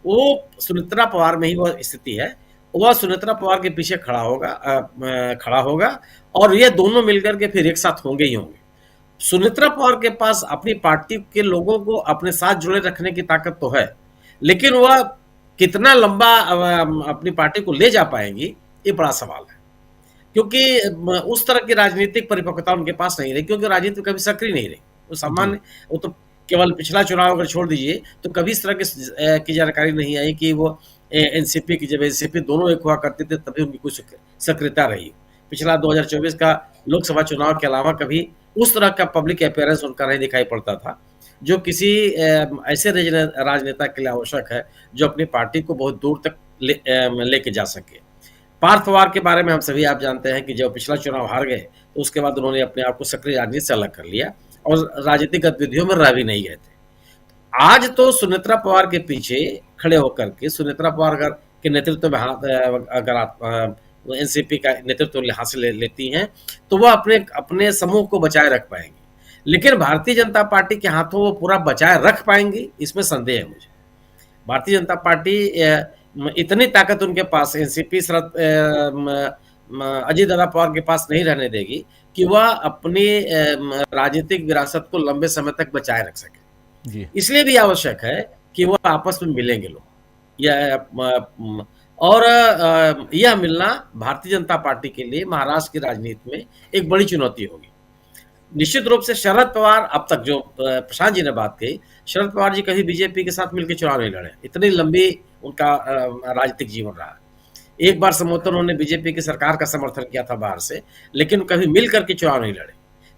वो सुनेत्रा पवार में ही वह स्थिति है, वह सुनेत्रा पवार के पीछे खड़ा होगा और ये दोनों मिलकर के फिर एक साथ होंगे ही होंगे। सुनेत्रा पवार के पास अपनी पार्टी के लोगों को अपने साथ जुड़े रखने की ताकत तो है, लेकिन वह कितना लंबा अपनी पार्टी को ले जा पाएंगी, ये बड़ा सवाल है। क्योंकि उस तरह की राजनीतिक परिपक्वता उनके पास नहीं रही, क्योंकि राजनीति कभी सक्रिय नहीं रही। वो सामान्य, वो तो केवल पिछला चुनाव अगर छोड़ दीजिए तो कभी इस तरह की जानकारी नहीं आई कि वो एनसीपी की, जब एनसीपी दोनों एक हुआ करते थे तभी उनकी कुछ सक्रियता रही। पिछला 2024 का लोकसभा चुनाव के अलावा कभी उस तरह का पब्लिक अपीयरेंस उनका नहीं दिखाई पड़ता था, जो किसी ऐसे राजनेता के लिए आवश्यक है जो अपनी पार्टी को बहुत दूर तक लेके जा सके। पार्थ पवार के बारे में हम सभी आप जानते हैं कि जब पिछला चुनाव हार गए तो उसके बाद उन्होंने अपने आप को सक्रिय राजनीति से अलग कर लिया और राजनीतिक गतिविधियों में रह भी नहीं गए थे। आज तो सुनेत्रा पवार के पीछे खड़े होकर के सुनेत्रा पवार के नेतृत्व में अगर आप एनसीपी का नेतृत्व हासिल लेती हैं तो वह अपने समूह को बचाए रख पाएंगे, लेकिन भारतीय जनता पार्टी के हाथों वो पूरा बचाए रख पाएंगी, इसमें संदेह है मुझे। भारतीय जनता पार्टी इतनी ताकत उनके पास एनसीपी अजय दादा पवार के पास नहीं रहने देगी कि वह अपनी राजनीतिक विरासत को लंबे समय तक बचाए रख सके जी। इसलिए भी आवश्यक है कि वह आपस में मिलेंगे लोग, और यह मिलना भारतीय जनता पार्टी के लिए महाराष्ट्र की राजनीति में एक बड़ी चुनौती होगी। निश्चित रूप से शरद पवार, अब तक जो प्रशांत जी ने बात कही, शरद पवार जी कभी बीजेपी के साथ मिलकर चुनाव नहीं लड़े, इतनी लंबी उनका राजनीतिक जीवन रहा। एक बार संभवतः उन्होंने बीजेपी की सरकार का समर्थन किया था बाहर से, लेकिन कभी मिल करके चुनाव नहीं लड़े,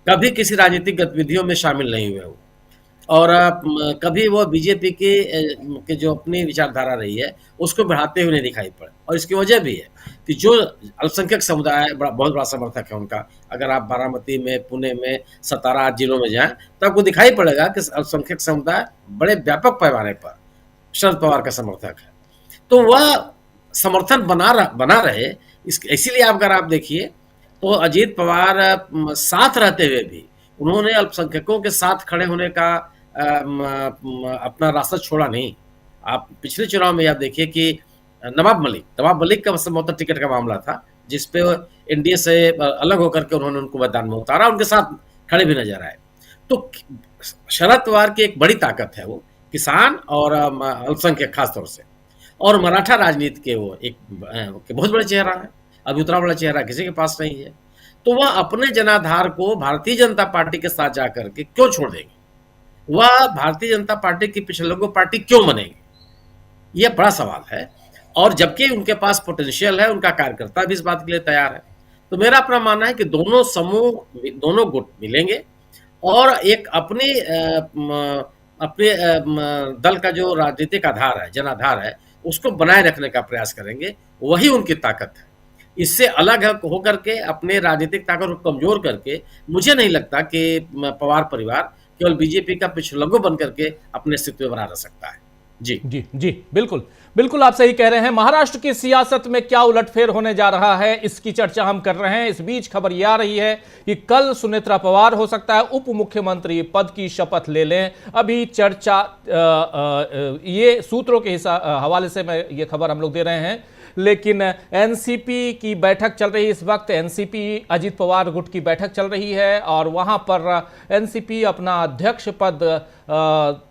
कभी किसी राजनीतिक गतिविधियों में शामिल नहीं हुए वो, और कभी वो बीजेपी के जो अपनी विचारधारा रही है उसको बढ़ाते हुए नहीं दिखाई पड़े। और इसकी वजह भी है कि जो अल्पसंख्यक समुदाय बहुत बड़ा समर्थक है उनका, अगर आप बारामती में, पुणे में, सतारा जिलों में जाएं तो आपको दिखाई पड़ेगा कि अल्पसंख्यक समुदाय बड़े व्यापक पैमाने पर शरद पवार का समर्थक है। तो वह समर्थन बना रहे, इसीलिए अगर आप देखिए तो अजीत पवार साथ रहते हुए भी उन्होंने अल्पसंख्यकों के साथ खड़े होने का अपना रास्ता छोड़ा नहीं। आप पिछले चुनाव में आप देखिए कि नवाब मलिक का संभवतः टिकट का मामला था, जिसपे एनडीए से अलग होकर के उन्होंने उनको मैदान में उतारा, उनके साथ खड़े भी नजर आए। तो शरद पवार की एक बड़ी ताकत है, वो किसान और अल्पसंख्यक खास तौर से, और मराठा राजनीति के वो एक बहुत बड़ा चेहरा है। अभी उतना बड़ा चेहरा किसी के पास नहीं है। तो वह अपने जनाधार को भारतीय जनता पार्टी के साथ जाकर के क्यों छोड़ देंगे, वह भारतीय जनता पार्टी की पिछड़ों पार्टी क्यों बनेगी, यह बड़ा सवाल है। और जबकि उनके पास पोटेंशियल है, उनका कार्यकर्ता भी इस बात के लिए तैयार है। तो मेरा अपना मानना है कि दोनों समूह, दोनों गुट मिलेंगे और एक अपने दल का जो राजनीतिक आधार है, जनाधार है, उसको बनाए रखने का प्रयास करेंगे। वही उनकी ताकत है। इससे अलग होकर के अपने राजनीतिक ताकत को कमजोर करके मुझे नहीं लगता कि पवार परिवार केवल बीजेपी का पिछलग्गू बन करके अपने अस्तित्व बना रह सकता है। जी जी जी, बिल्कुल बिल्कुल आप सही कह रहे हैं। महाराष्ट्र की सियासत में क्या उलटफेर होने जा रहा है, इसकी चर्चा हम कर रहे हैं। इस बीच खबर यह आ रही है कि कल सुनेत्रा पवार हो सकता है उप मुख्यमंत्री पद की शपथ ले लें। अभी चर्चा ये सूत्रों के हवाले से मैं ये खबर हम लोग दे रहे हैं, लेकिन एनसीपी की बैठक चल रही है इस वक्त। एनसीपी अजित पवार गुट की बैठक चल रही है और वहां पर एनसीपी अपना अध्यक्ष पद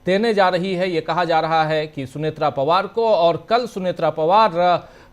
देने जा रही है। ये कहा जा रहा है कि सुनेत्रा पवार को, और कल सुनेत्रा पवार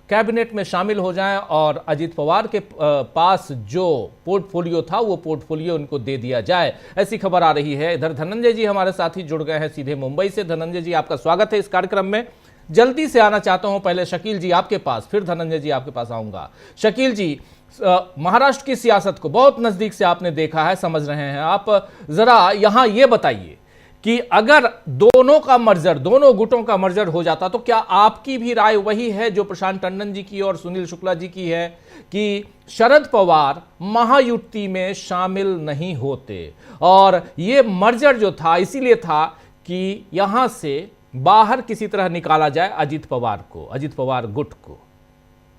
कैबिनेट में शामिल हो जाएं और अजित पवार के पास जो पोर्टफोलियो था वो पोर्टफोलियो उनको दे दिया जाए, ऐसी खबर आ रही है। इधर धनंजय जी हमारे साथी जुड़ गए हैं सीधे मुंबई से। धनंजय जी, आपका स्वागत है इस कार्यक्रम में। जल्दी से आना चाहता हूं पहले शकील जी आपके पास, फिर धनंजय जी आपके पास आऊंगा। शकील जी, महाराष्ट्र की सियासत को बहुत नजदीक से आपने देखा है, समझ रहे हैं आप, जरा यहां यह बताइए कि अगर दोनों का मर्जर, दोनों गुटों का मर्जर हो जाता, तो क्या आपकी भी राय वही है जो प्रशांत टंडन जी की और सुनील शुक्ला जी की है कि शरद पवार महायुति में शामिल नहीं होते? और ये मर्जर जो था इसीलिए था कि यहां से बाहर किसी तरह निकाला जाए अजित पवार को, अजित पवार गुट को,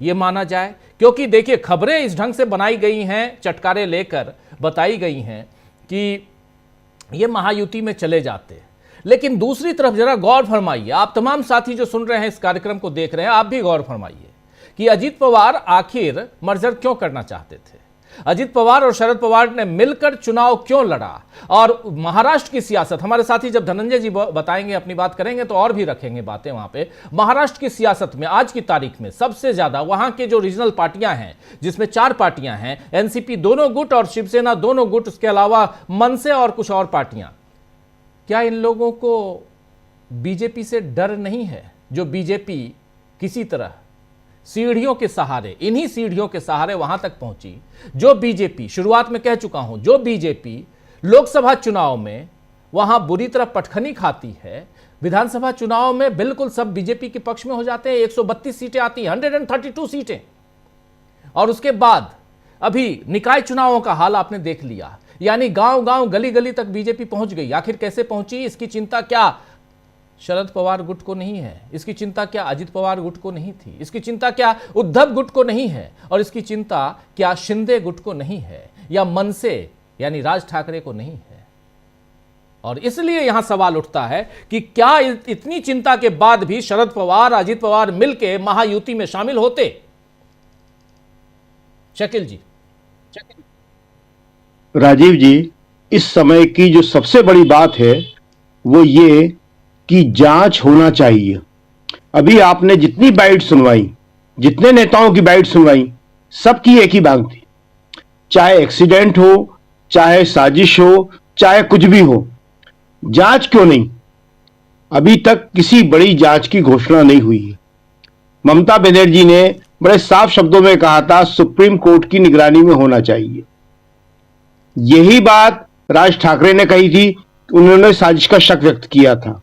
ये माना जाए। क्योंकि देखिए, खबरें इस ढंग से बनाई गई हैं, चटकारे लेकर बताई गई हैं कि ये महायुति में चले जाते। लेकिन दूसरी तरफ जरा गौर फरमाइए, आप तमाम साथी जो सुन रहे हैं, इस कार्यक्रम को देख रहे हैं, आप भी गौर फरमाइए कि अजित पवार आखिर मर्जर क्यों करना चाहते थे? अजित पवार और शरद पवार ने मिलकर चुनाव क्यों लड़ा? और महाराष्ट्र की सियासत, हमारे साथी जब धनंजय जी बताएंगे, अपनी बात करेंगे तो और भी रखेंगे बातें वहां पे। महाराष्ट्र की सियासत में आज की तारीख में सबसे ज्यादा वहां के जो रीजनल पार्टियां हैं, जिसमें 4 पार्टियां हैं, एनसीपी दोनों गुट और शिवसेना दोनों गुट, उसके अलावा मनसे और कुछ और पार्टियां, क्या इन लोगों को बीजेपी से डर नहीं है? जो बीजेपी किसी तरह सीढ़ियों के सहारे, इन्हीं सीढ़ियों के सहारे वहां तक पहुंची। जो बीजेपी, शुरुआत में कह चुका हूं, जो बीजेपी लोकसभा चुनाव में वहां बुरी तरह पटखनी खाती है, विधानसभा चुनाव में बिल्कुल सब बीजेपी के पक्ष में हो जाते हैं। 132 सीटें आती हैं, 132 सीटें। और उसके बाद अभी निकाय चुनावों का हाल आपने देख लिया, यानी गांव गांव, गली गली तक बीजेपी पहुंच गई। आखिर कैसे पहुंची? इसकी चिंता क्या शरद पवार गुट को नहीं है? इसकी चिंता क्या अजित पवार गुट को नहीं थी? इसकी चिंता क्या उद्धव गुट को नहीं है? और इसकी चिंता क्या शिंदे गुट को नहीं है, या मनसे यानी राज ठाकरे को नहीं है? और इसलिए यहां सवाल उठता है कि क्या इतनी चिंता के बाद भी शरद पवार, अजित पवार मिलकर महायुति में शामिल होते? शकील जी। राजीव जी, इस समय की जो सबसे बड़ी बात है वो ये कि जांच होना चाहिए। अभी आपने जितनी बाइट सुनवाई, जितने नेताओं की बाइट सुनवाई, सबकी एक ही मांग थी, चाहे एक्सीडेंट हो, चाहे साजिश हो, चाहे कुछ भी हो, जांच क्यों नहीं? अभी तक किसी बड़ी जांच की घोषणा नहीं हुई है। ममता बनर्जी ने बड़े साफ शब्दों में कहा था सुप्रीम कोर्ट की निगरानी में होना चाहिए। यही बात राज ठाकरे ने कही थी, उन्होंने साजिश का शक व्यक्त किया था।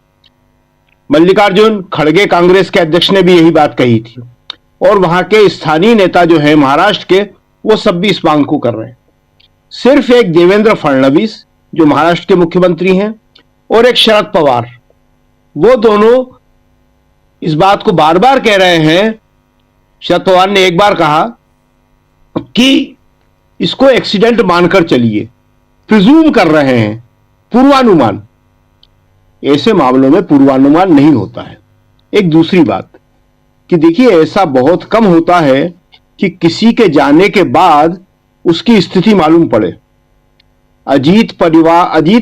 मल्लिकार्जुन खड़गे कांग्रेस के अध्यक्ष ने भी यही बात कही थी, और वहां के स्थानीय नेता जो है महाराष्ट्र के, वो सब भी इस मांग को कर रहे हैं। सिर्फ एक देवेंद्र फडणवीस जो महाराष्ट्र के मुख्यमंत्री हैं और एक शरद पवार, वो दोनों इस बात को बार बार कह रहे हैं। शरद पवार ने एक बार कहा कि इसको एक्सीडेंट मानकर चलिए, प्रिज्यूम कर रहे हैं, पूर्वानुमान। ऐसे मामलों में पूर्वानुमान नहीं होता है। एक दूसरी बात कि देखिए, ऐसा बहुत कम होता है कि किसी के जाने के बाद उसकी स्थिति मालूम पड़े। अजीत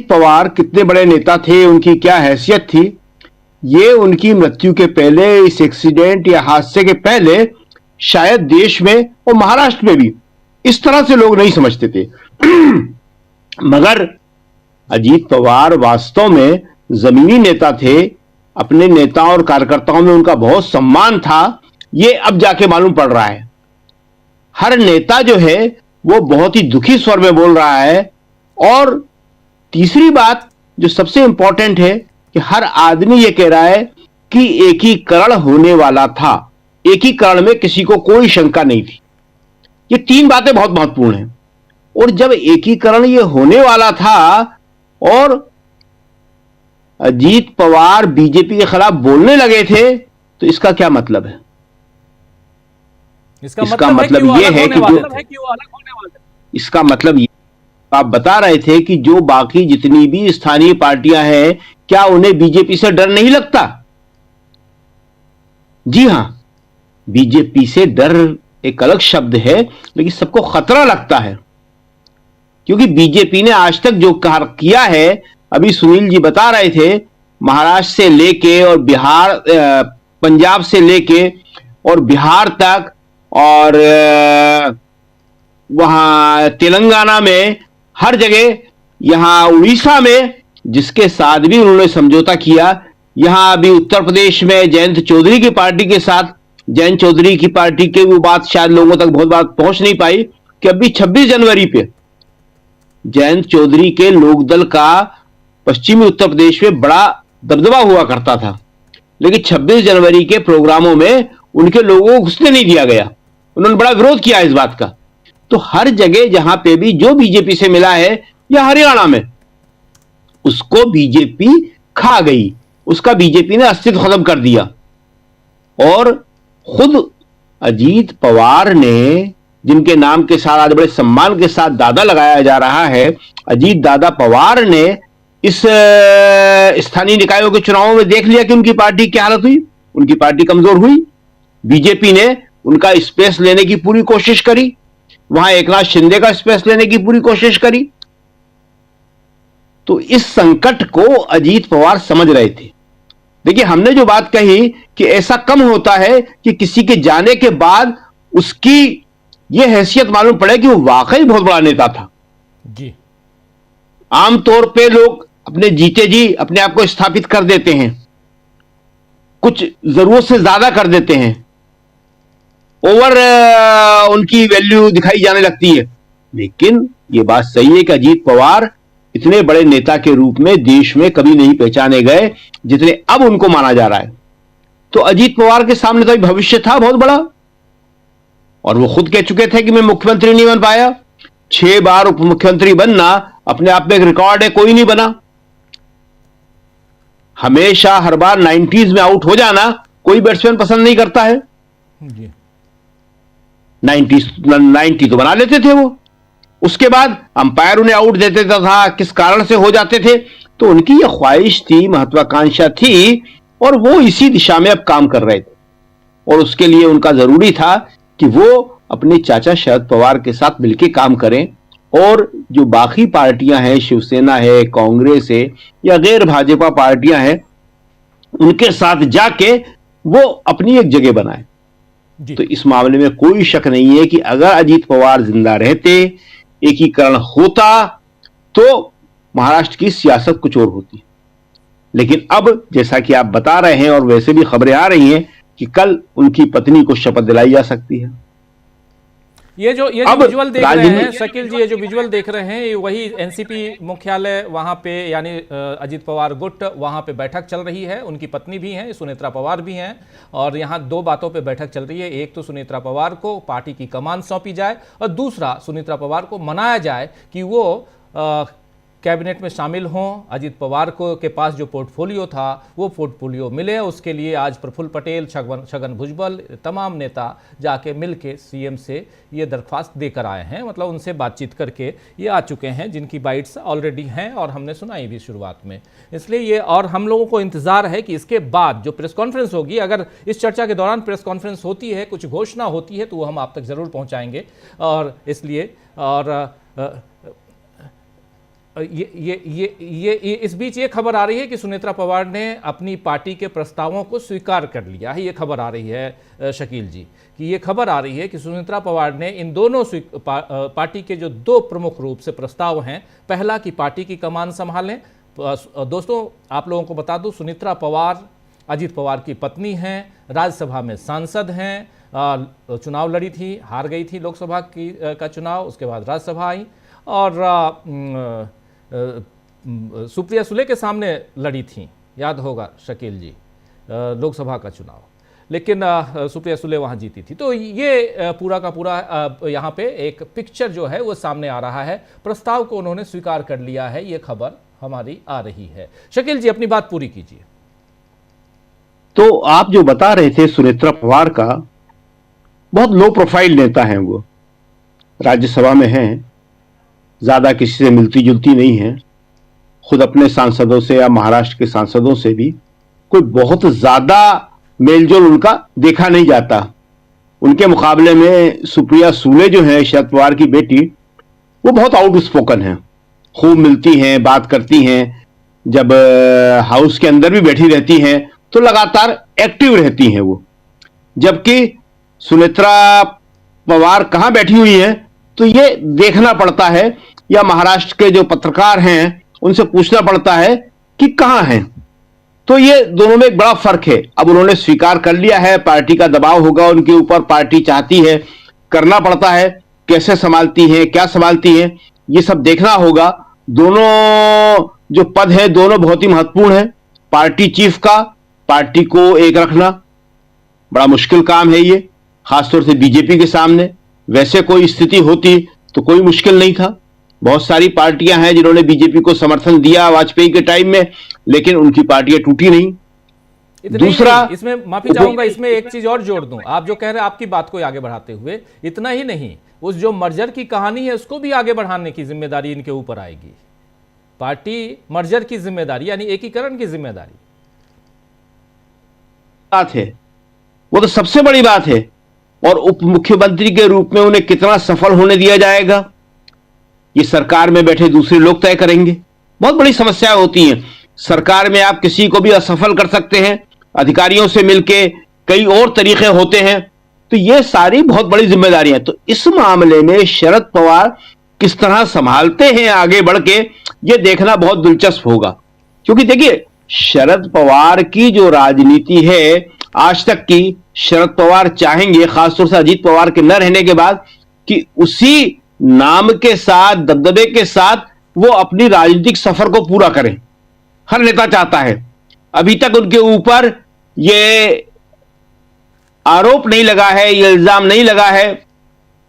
पवार कितने बड़े नेता थे, उनकी क्या हैसियत थी, ये उनकी मृत्यु के पहले, इस एक्सीडेंट या हादसे के पहले शायद देश में और महाराष्ट्र में भी इस तरह से लोग नहीं समझते थे। मगर अजीत पवार वास्तव में जमीनी नेता थे, अपने नेताओं और कार्यकर्ताओं में उनका बहुत सम्मान था, ये अब जाके मालूम पड़ रहा है। हर नेता जो है वो बहुत ही दुखी स्वर में बोल रहा है। और तीसरी बात जो सबसे इंपॉर्टेंट है कि हर आदमी ये कह रहा है कि एकीकरण होने वाला था, एकीकरण में किसी को कोई शंका नहीं थी। ये 3 बातें बहुत महत्वपूर्ण हैं। और जब एकीकरण ये होने वाला था और अजीत पवार बीजेपी के खिलाफ बोलने लगे थे, तो इसका क्या मतलब है? इसका मतलब ये है कि इसका मतलब ये, आप बता रहे थे कि जो बाकी जितनी भी स्थानीय पार्टियां हैं, क्या उन्हें बीजेपी से डर नहीं लगता? जी हां, बीजेपी से डर एक अलग शब्द है, लेकिन सबको खतरा लगता है। क्योंकि बीजेपी ने आज तक जो किया है, अभी सुनील जी बता रहे थे, महाराष्ट्र से लेके और बिहार, पंजाब से लेके और बिहार तक, और वहां तेलंगाना में, हर जगह, यहां उड़ीसा में जिसके साथ भी उन्होंने समझौता किया, यहां अभी उत्तर प्रदेश में जयंत चौधरी की पार्टी के साथ, जयंत चौधरी की पार्टी के वो बात शायद लोगों तक बहुत बात पहुंच नहीं पाई कि अभी 26 जनवरी पे जयंत चौधरी के लोकदल का पश्चिमी उत्तर प्रदेश में बड़ा दबदबा हुआ करता था, लेकिन 26 जनवरी के प्रोग्रामों में उनके लोगों को घुसने नहीं दिया गया। उन्होंने बड़ा विरोध किया इस बात का। तो हर जगह जहां पे भी जो बीजेपी से मिला है, या हरियाणा में, उसको बीजेपी खा गई, उसका बीजेपी ने अस्तित्व खत्म कर दिया। और खुद अजीत पवार ने, जिनके नाम के साथ आज बड़े सम्मान के साथ दादा लगाया जा रहा है, अजीत दादा पवार ने इस स्थानीय निकायों के चुनावों में देख लिया कि उनकी पार्टी क्या हालत हुई। उनकी पार्टी कमजोर हुई। बीजेपी ने उनका स्पेस लेने की पूरी कोशिश करी, वहां एकनाथ शिंदे का स्पेस लेने की पूरी कोशिश करी। तो इस संकट को अजीत पवार समझ रहे थे। देखिए, हमने जो बात कही कि ऐसा कम होता है कि किसी के जाने के बाद उसकी यह हैसियत मालूम पड़े कि वो वाकई बहुत बड़ा नेता था जी। आमतौर पे लोग अपने जीते जी अपने आप को स्थापित कर देते हैं, कुछ जरूरत से ज्यादा कर देते हैं, ओवर उनकी वैल्यू दिखाई जाने लगती है। लेकिन यह बात सही है कि अजीत पवार इतने बड़े नेता के रूप में देश में कभी नहीं पहचाने गए जितने अब उनको माना जा रहा है। तो अजीत पवार के सामने तो भविष्य था बहुत बड़ा, और वो खुद कह चुके थे कि मैं मुख्यमंत्री नहीं बन पाया। 6 बार उप मुख्यमंत्री बनना अपने आप में एक रिकॉर्ड है, कोई नहीं बना। हमेशा हर बार 90s में आउट हो जाना कोई बैट्समैन पसंद नहीं करता है। 90 तो बना लेते थे वो, उसके बाद अंपायर उन्हें आउट दे देता था, किस कारण से हो जाते थे। तो उनकी यह ख्वाहिश थी, महत्वाकांक्षा थी, और वो इसी दिशा में अब काम कर रहे थे। और उसके लिए उनका जरूरी था कि वो अपने चाचा शरद पवार के साथ मिलकर काम करें, और जो बाकी पार्टियां हैं, शिवसेना है, कांग्रेस है, या गैर भाजपा पार्टियां हैं, उनके साथ जाके वो अपनी एक जगह बनाए। तो इस मामले में कोई शक नहीं है कि अगर अजीत पवार जिंदा रहते, एकीकरण होता, तो महाराष्ट्र की सियासत कुछ और होती। लेकिन अब जैसा कि आप बता रहे हैं, और वैसे भी खबरें आ रही हैं कि कल उनकी पत्नी को शपथ दिलाई जा सकती है। ये जो विजुअल देख रहे हैं शकील जी, ये जो विजुअल देख रहे हैं, ये वही एनसीपी मुख्यालय वहां पे, यानी अजीत पवार गुट, वहां पे बैठक चल रही है। उनकी पत्नी भी हैं, सुनेत्रा पवार भी हैं, और यहाँ 2 बातों पे बैठक चल रही है। एक तो सुनेत्रा पवार को पार्टी की कमान सौंपी जाए, और दूसरा सुनेत्रा पवार को मनाया जाए कि वो कैबिनेट में शामिल हों। अजीत पवार को के पास जो पोर्टफोलियो था वो पोर्टफोलियो मिले। उसके लिए आज प्रफुल्ल पटेल, छगन भुजबल, तमाम नेता जाके मिल के सीएम से ये दरख्वास्त देकर आए हैं, मतलब उनसे बातचीत करके ये आ चुके हैं, जिनकी बाइट्स ऑलरेडी हैं और हमने सुनाई भी शुरुआत में। इसलिए ये, और हम लोगों को इंतज़ार है कि इसके बाद जो प्रेस कॉन्फ्रेंस होगी, अगर इस चर्चा के दौरान प्रेस कॉन्फ्रेंस होती है, कुछ घोषणा होती है, तो वो हम आप तक ज़रूर पहुँचाएंगे। और इसलिए, और ये इस बीच ये खबर आ रही है कि सुनेत्रा पवार ने अपनी पार्टी के प्रस्तावों को स्वीकार कर लिया है। ये खबर आ रही है शकील जी, कि ये खबर आ रही है कि सुनेत्रा पवार ने इन दोनों पार्टी के जो 2 प्रमुख रूप से प्रस्ताव हैं, पहला कि पार्टी की कमान संभालें। दोस्तों, आप लोगों को बता दूं, सुनेत्रा पवार अजीत पवार की पत्नी हैं, राज्यसभा में सांसद हैं, चुनाव लड़ी थी, हार गई थी लोकसभा का चुनाव, उसके बाद राज्यसभा आई, और सुप्रिया सुले के सामने लड़ी थी, याद होगा शकील जी, लोकसभा का चुनाव, लेकिन सुप्रिया सुले वहाँ जीती थी। तो ये पूरा का पूरा यहाँ पे एक पिक्चर जो है वो सामने आ रहा है। प्रस्ताव को उन्होंने स्वीकार कर लिया है, ये खबर हमारी आ रही है। शकील जी, अपनी बात पूरी कीजिए। तो आप जो बता रहे थे सुनेत्रा पवार का, बहुत लो प्रोफाइल नेता हैं वो, राज्यसभा में हैं, ज्यादा किसी से मिलती जुलती नहीं है, खुद अपने सांसदों से या महाराष्ट्र के सांसदों से भी कोई बहुत ज्यादा मेलजोल उनका देखा नहीं जाता। उनके मुकाबले में सुप्रिया सुले जो है, शरद पवार की बेटी, वो बहुत आउटस्पोकन है, खूब मिलती हैं, बात करती हैं, जब हाउस के अंदर भी बैठी रहती हैं तो लगातार एक्टिव रहती हैं वो। जबकि सुनेत्रा पवार कहां बैठी हुई है तो ये देखना पड़ता है, या महाराष्ट्र के जो पत्रकार हैं उनसे पूछना पड़ता है कि कहां हैं। तो ये दोनों में एक बड़ा फर्क है। अब उन्होंने स्वीकार कर लिया है, पार्टी का दबाव होगा उनके ऊपर, पार्टी चाहती है, करना पड़ता है, कैसे संभालती है, क्या संभालती है, ये सब देखना होगा। दोनों जो पद है दोनों बहुत ही महत्वपूर्ण है। पार्टी चीफ का पार्टी को एक रखना बड़ा मुश्किल काम है ये, खासतौर से बीजेपी के सामने। वैसे कोई स्थिति होती तो कोई मुश्किल नहीं था। बहुत सारी पार्टियां हैं जिन्होंने बीजेपी को समर्थन दिया वाजपेयी के टाइम में, लेकिन उनकी पार्टियां टूटी नहीं। दूसरा, इसमें माफी चाहूंगा, इसमें एक चीज और जोड़ दूं। आप जो कह रहे हैं आपकी बात को आगे बढ़ाते हुए, इतना ही नहीं, उस जो मर्जर की कहानी है उसको भी आगे बढ़ाने की जिम्मेदारी इनके ऊपर आएगी। पार्टी मर्जर की जिम्मेदारी यानी एकीकरण की जिम्मेदारी बात है, वो तो सबसे बड़ी बात है। और उप मुख्यमंत्री के रूप में उन्हें कितना सफल होने दिया जाएगा ये सरकार में बैठे दूसरे लोग तय करेंगे। बहुत बड़ी समस्या होती है सरकार में, आप किसी को भी असफल कर सकते हैं, अधिकारियों से मिलके कई और तरीके होते हैं, तो ये सारी बहुत बड़ी जिम्मेदारियां। तो इस मामले में शरद पवार किस तरह संभालते हैं आगे बढ़ के, ये देखना बहुत दिलचस्प होगा। क्योंकि देखिए, शरद पवार की जो राजनीति है आज तक की, शरद पवार चाहेंगे खासतौर से अजीत पवार के न रहने के बाद कि उसी नाम के साथ, दबदबे के साथ वो अपनी राजनीतिक सफर को पूरा करें। हर नेता चाहता है। अभी तक उनके ऊपर ये आरोप नहीं लगा है, ये इल्जाम नहीं लगा है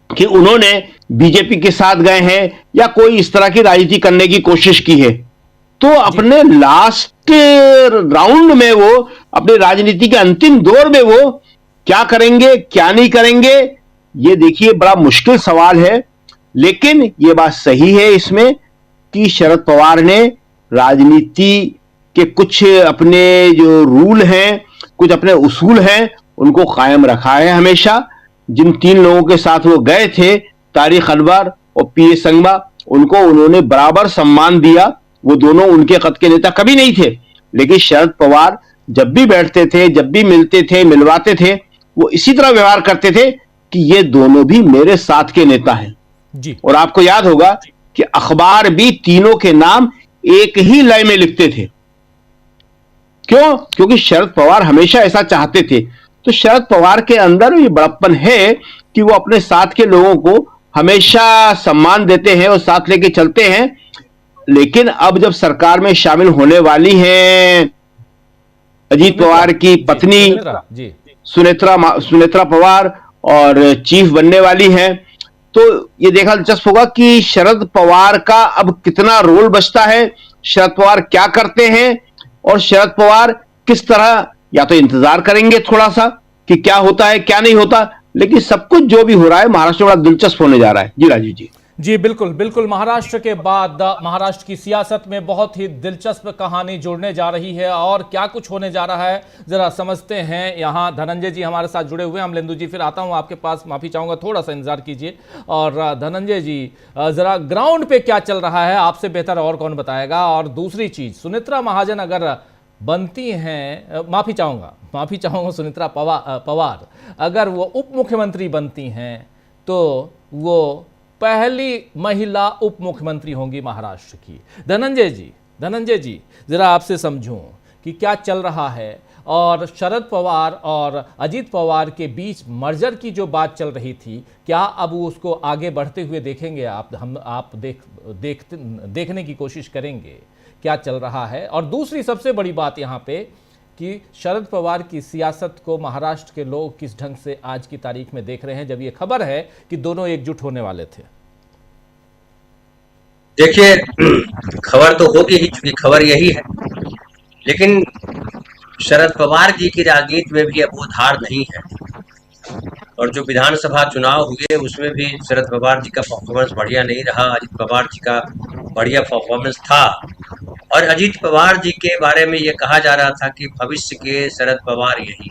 कि उन्होंने बीजेपी के साथ गए हैं या कोई इस तरह की राजनीति करने की कोशिश की है। तो अपने लास्ट राउंड में वो, अपनी राजनीति के अंतिम दौर में वो क्या करेंगे क्या नहीं करेंगे, ये देखिए बड़ा मुश्किल सवाल है। लेकिन ये बात सही है इसमें कि शरद पवार ने राजनीति के कुछ अपने जो रूल हैं, कुछ अपने उसूल हैं, उनको कायम रखा है हमेशा। जिन तीन लोगों के साथ वो गए थे, तारिक अनवर और पीए संगमा, उनको उन्होंने बराबर सम्मान दिया। वो दोनों उनके कद के नेता कभी नहीं थे, लेकिन शरद पवार जब भी बैठते थे, जब भी मिलते थे, मिलवाते थे, वो इसी तरह व्यवहार करते थे कि ये दोनों भी मेरे साथ के नेता हैं जी। और आपको याद होगा कि अखबार भी तीनों के नाम एक ही लाइन में लिखते थे। क्यों? क्योंकि शरद पवार हमेशा ऐसा चाहते थे। तो शरद पवार के अंदर ये बड़प्पन है कि वो अपने साथ के लोगों को हमेशा सम्मान देते हैं और साथ लेके चलते हैं। लेकिन अब जब सरकार में शामिल होने वाली हैं अजीत पवार की पत्नी सुनेत्रा पवार और चीफ बनने वाली हैं, तो ये देखा दिलचस्प होगा कि शरद पवार का अब कितना रोल बचता है, शरद पवार क्या करते हैं और शरद पवार किस तरह, या तो इंतजार करेंगे थोड़ा सा कि क्या होता है क्या नहीं होता, लेकिन सब कुछ जो भी हो रहा है महाराष्ट्र में बड़ा दिलचस्प होने जा रहा है। जी राजीव जी। जी बिल्कुल बिल्कुल। महाराष्ट्र के बाद महाराष्ट्र की सियासत में बहुत ही दिलचस्प कहानी जुड़ने जा रही है और क्या कुछ होने जा रहा है जरा समझते हैं। यहाँ धनंजय जी हमारे साथ जुड़े हुए हैं। हम लेंदु जी फिर आता हूँ आपके पास, माफी चाहूंगा, थोड़ा सा इंतजार कीजिए। और धनंजय जी, जरा ग्राउंड पे क्या चल रहा है आपसे बेहतर और कौन बताएगा। और दूसरी चीज, सुनेत्रा महाजन अगर बनती हैं, माफी चाहूंगा सुनेत्रा पवार अगर वो उप मुख्यमंत्री बनती हैं तो वो पहली महिला उप मुख्यमंत्री होंगी महाराष्ट्र की। धनंजय जी जरा आपसे समझूं कि क्या चल रहा है और शरद पवार और अजीत पवार के बीच मर्जर की जो बात चल रही थी, क्या अब उसको आगे बढ़ते हुए देखेंगे आप देखने की कोशिश करेंगे क्या चल रहा है। और दूसरी सबसे बड़ी बात यहाँ पे कि शरद पवार की सियासत को महाराष्ट्र के लोग किस ढंग से आज की तारीख में देख रहे हैं जब ये खबर है कि दोनों एकजुट होने वाले थे। देखिए, खबर तो होगी ही, चूंकि खबर यही है, लेकिन शरद पवार जी की राजनीति में भी अब वो धार नहीं है। और जो विधानसभा चुनाव हुए उसमें भी शरद पवार जी का परफॉर्मेंस बढ़िया नहीं रहा, अजीत पवार जी का बढ़िया परफॉर्मेंस था। और अजीत पवार जी के बारे में ये कहा जा रहा था कि भविष्य के शरद पवार यही,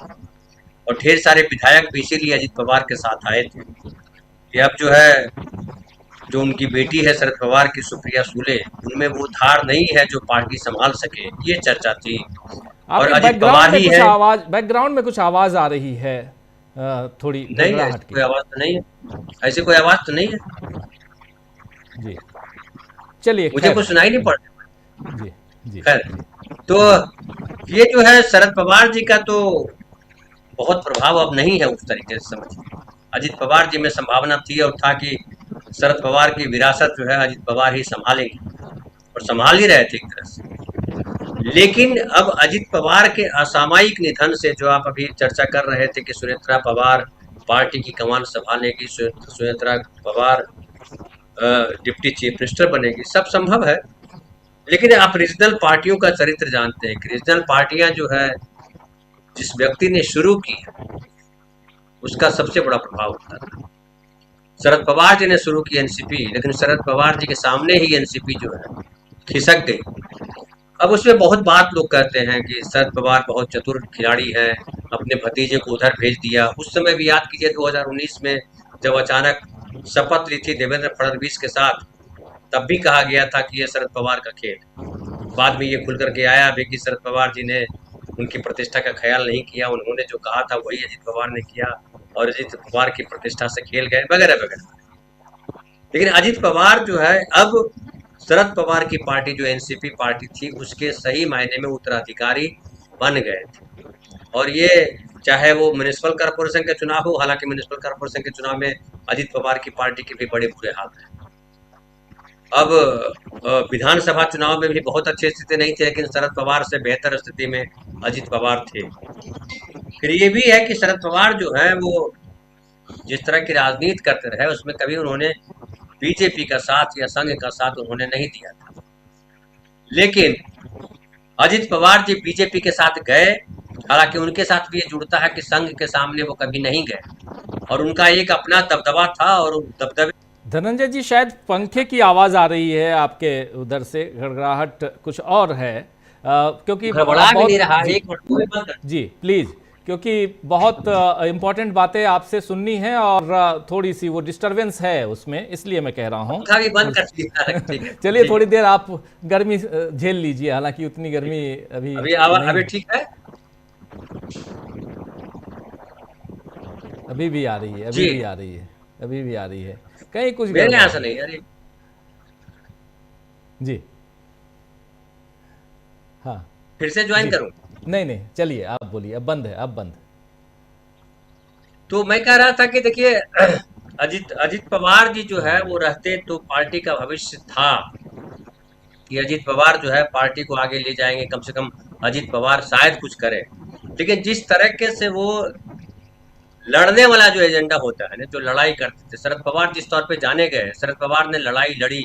और ढेर सारे विधायक भी इसीलिए अजीत पवार के साथ आए थे कि अब जो है, जो उनकी बेटी है शरद पवार की सुप्रिया सुले, उनमें वो धार नहीं है जो पार्टी संभाल सके, ये चर्चा थी। और अजीत पवार ही है। बैकग्राउंड में कुछ आवाज आ रही है थोड़ी। नहीं, कोई आवाज तो नहीं है, ऐसी कोई आवाज तो नहीं है जी। चलिए, मुझे कुछ सुनाई नहीं पड़ रहा जी। खैर, तो ये जो है शरद पवार जी का तो बहुत प्रभाव अब नहीं है उस तरीके से, समझिए। अजीत पवार जी में संभावना थी और था कि शरद पवार की विरासत जो है अजीत पवार ही संभालेंगे, और और संभाल ही रहे थे एक तरह से। लेकिन अब अजित पवार के असामयिक निधन से, जो आप अभी चर्चा कर रहे थे कि सुनेत्रा पवार पार्टी की कमान संभालेगी, Sunetra Pawar deputy chief minister बनेगी, सब संभव है। लेकिन आप रीजनल पार्टियों का चरित्र जानते हैं कि रीजनल पार्टियां जो है जिस व्यक्ति ने शुरू की उसका सबसे बड़ा प्रभाव होता है। शरद पवार जी ने शुरू की एनसीपी, लेकिन शरद पवार जी के सामने ही एनसीपी जो है खिसक गई। अब उसमें बहुत बात लोग कहते हैं कि शरद पवार बहुत चतुर खिलाड़ी हैं, अपने भतीजे को उधर भेज दिया। उस समय भी याद कीजिए 2019 में जब अचानक शपथ ली थी देवेंद्र फडणवीस के साथ, तब भी कहा गया था कि ये शरद पवार का खेल। बाद में ये खुल करके आया अभी कि शरद पवार जी ने उनकी प्रतिष्ठा का ख्याल नहीं किया, उन्होंने जो कहा था वही अजित पवार ने किया और अजित पवार की प्रतिष्ठा से खेल गए वगैरह वगैरह। लेकिन अजित पवार जो है अब शरद पवार की पार्टी जो एनसीपी पार्टी थी उसके सही मायने में उत्तराधिकारी बन गए थे। और ये चाहे वो म्युनिसिपल कॉर्पोरेशन के चुनाव हो, हालांकि म्युनिसिपल कॉर्पोरेशन के चुनाव में अजित पवार की पार्टी के भी बड़े बुरे हाल हैं। अब विधानसभा चुनाव में भी बहुत अच्छी स्थिति नहीं थी, लेकिन शरद पवार से बेहतर स्थिति में अजित पवार थे। फिर ये भी है कि शरद पवार जो है वो जिस तरह की राजनीति करते रहे उसमें कभी उन्होंने बीजेपी का साथ या संघ का साथ उन्होंने नहीं दिया था। लेकिन अजित पवार जी बीजेपी के साथ गए, हालांकि उनके साथ भी ये जुड़ता है कि संघ के सामने वो कभी नहीं गए और उनका एक अपना दबदबा था और दबदबे। धनंजय जी, शायद पंखे की आवाज आ रही है आपके उधर से, गड़गड़ाहट कुछ और है क्योंकि गड़बड़ा भी नहीं रहा। जी प्लीज, क्योंकि बहुत इंपॉर्टेंट बातें आपसे सुननी है और थोड़ी सी वो डिस्टरबेंस है उसमें, इसलिए मैं कह रहा हूँ बंद कर दिया। चलिए थोड़ी देर आप गर्मी झेल लीजिए, हालांकि उतनी गर्मी अभी ठीक है, अभी भी आ रही है, अभी भी आ रही है कहीं कुछ मेरे यहाँ से नहीं। अरे जी हाँ, फिर से ज्वाइन करूं? नहीं चलिए आप बोलिए, अब बंद। तो मैं कह रहा था कि देखिए अजित पवार जी जो है वो रहते तो पार्टी का भविष्य था कि अजित पवार जो है पार्टी को आगे ले जाएंगे, कम से कम अजित पवार शायद कुछ करे। लेकिन जिस तरीके से वो लड़ने वाला जो एजेंडा होता है ना, जो लड़ाई करते थे शरद पवार जिस तौर पे जाने गए, शरद पवार ने लड़ाई लड़ी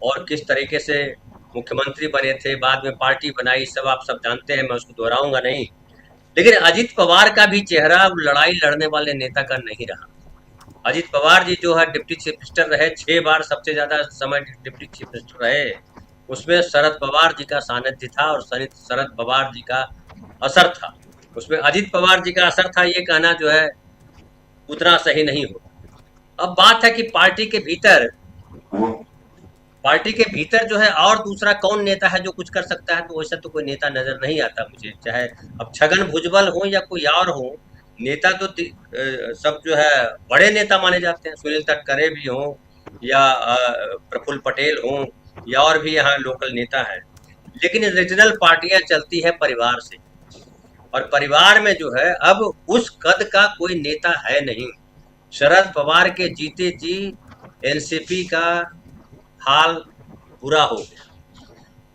और किस तरीके से मुख्यमंत्री बने थे, बाद में पार्टी बनाई, सब आप सब जानते हैं, मैं उसको दोहराऊंगा नहीं। लेकिन अजित पवार का भी चेहरा लड़ाई लड़ने वाले नेता का नहीं रहा। अजित पवार जी जो है डिप्टी चीफ मिनिस्टर रहे, 6 बार सबसे ज्यादा समय डिप्टी चीफ मिनिस्टर रहे, उसमें शरद पवार जी का सानिध्य था और शरद पवार जी का असर था। उसमें अजित पवार जी का असर था ये कहना जो है उतना सही नहीं हो। अब बात है कि पार्टी के भीतर जो है और दूसरा कौन नेता है जो कुछ कर सकता है, तो वैसा तो कोई नेता नजर नहीं आता मुझे। चाहे अब छगन भुजबल हो या कोई और हो, नेता तो सब जो है बड़े नेता माने जाते हैं। सुनील तटकरे भी हो या प्रफुल्ल पटेल हो या और भी यहाँ लोकल नेता है। लेकिन रीजनल पार्टियां चलती है परिवार से, और परिवार में जो है अब उस कद का कोई नेता है नहीं। शरद पवार के जीते जी एनसीपी का हाल बुरा हो गया।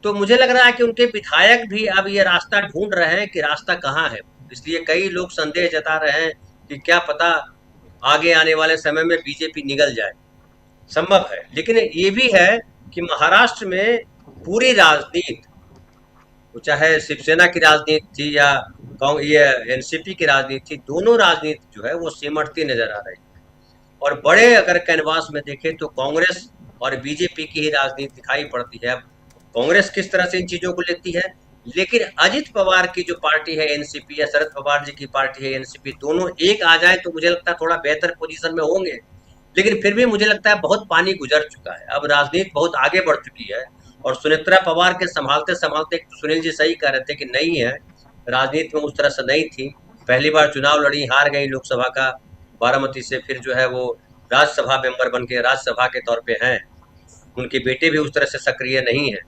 तो मुझे लग रहा है कि उनके विधायक भी अब ये रास्ता ढूंढ रहे हैं कि रास्ता कहाँ है। इसलिए कई लोग संदेह जता रहे हैं कि क्या पता आगे आने वाले समय में बीजेपी निगल जाए, संभव है। लेकिन ये भी है कि महाराष्ट्र में पूरी राजनीति, चाहे शिवसेना की राजनीति थी या ये एनसीपी की राजनीति थी, दोनों राजनीति जो है वो सिमटती नजर आ रही है। और बड़े अगर कैनवास में देखें तो कांग्रेस और बीजेपी की ही राजनीति दिखाई पड़ती है। कांग्रेस किस तरह से इन चीजों को लेती है, लेकिन अजित पवार की जो पार्टी है एनसीपी या शरद पवार जी की पार्टी है एनसीपी, दोनों एक आ जाए तो मुझे लगता है थोड़ा बेहतर पोजीशन में होंगे। लेकिन फिर भी मुझे लगता है बहुत पानी गुजर चुका है, अब राजनीति बहुत आगे बढ़ चुकी है। और सुनेत्रा पवार के संभालते सुनील जी सही कह रहे थे कि नहीं है, राजनीति में उस तरह से नहीं थी। पहली बार चुनाव लड़ी, हार गई लोकसभा का बारामती से, फिर जो है वो राज्यसभा मेंबर बन के राज्यसभा के तौर पे हैं। उनके बेटे भी उस तरह से सक्रिय नहीं है।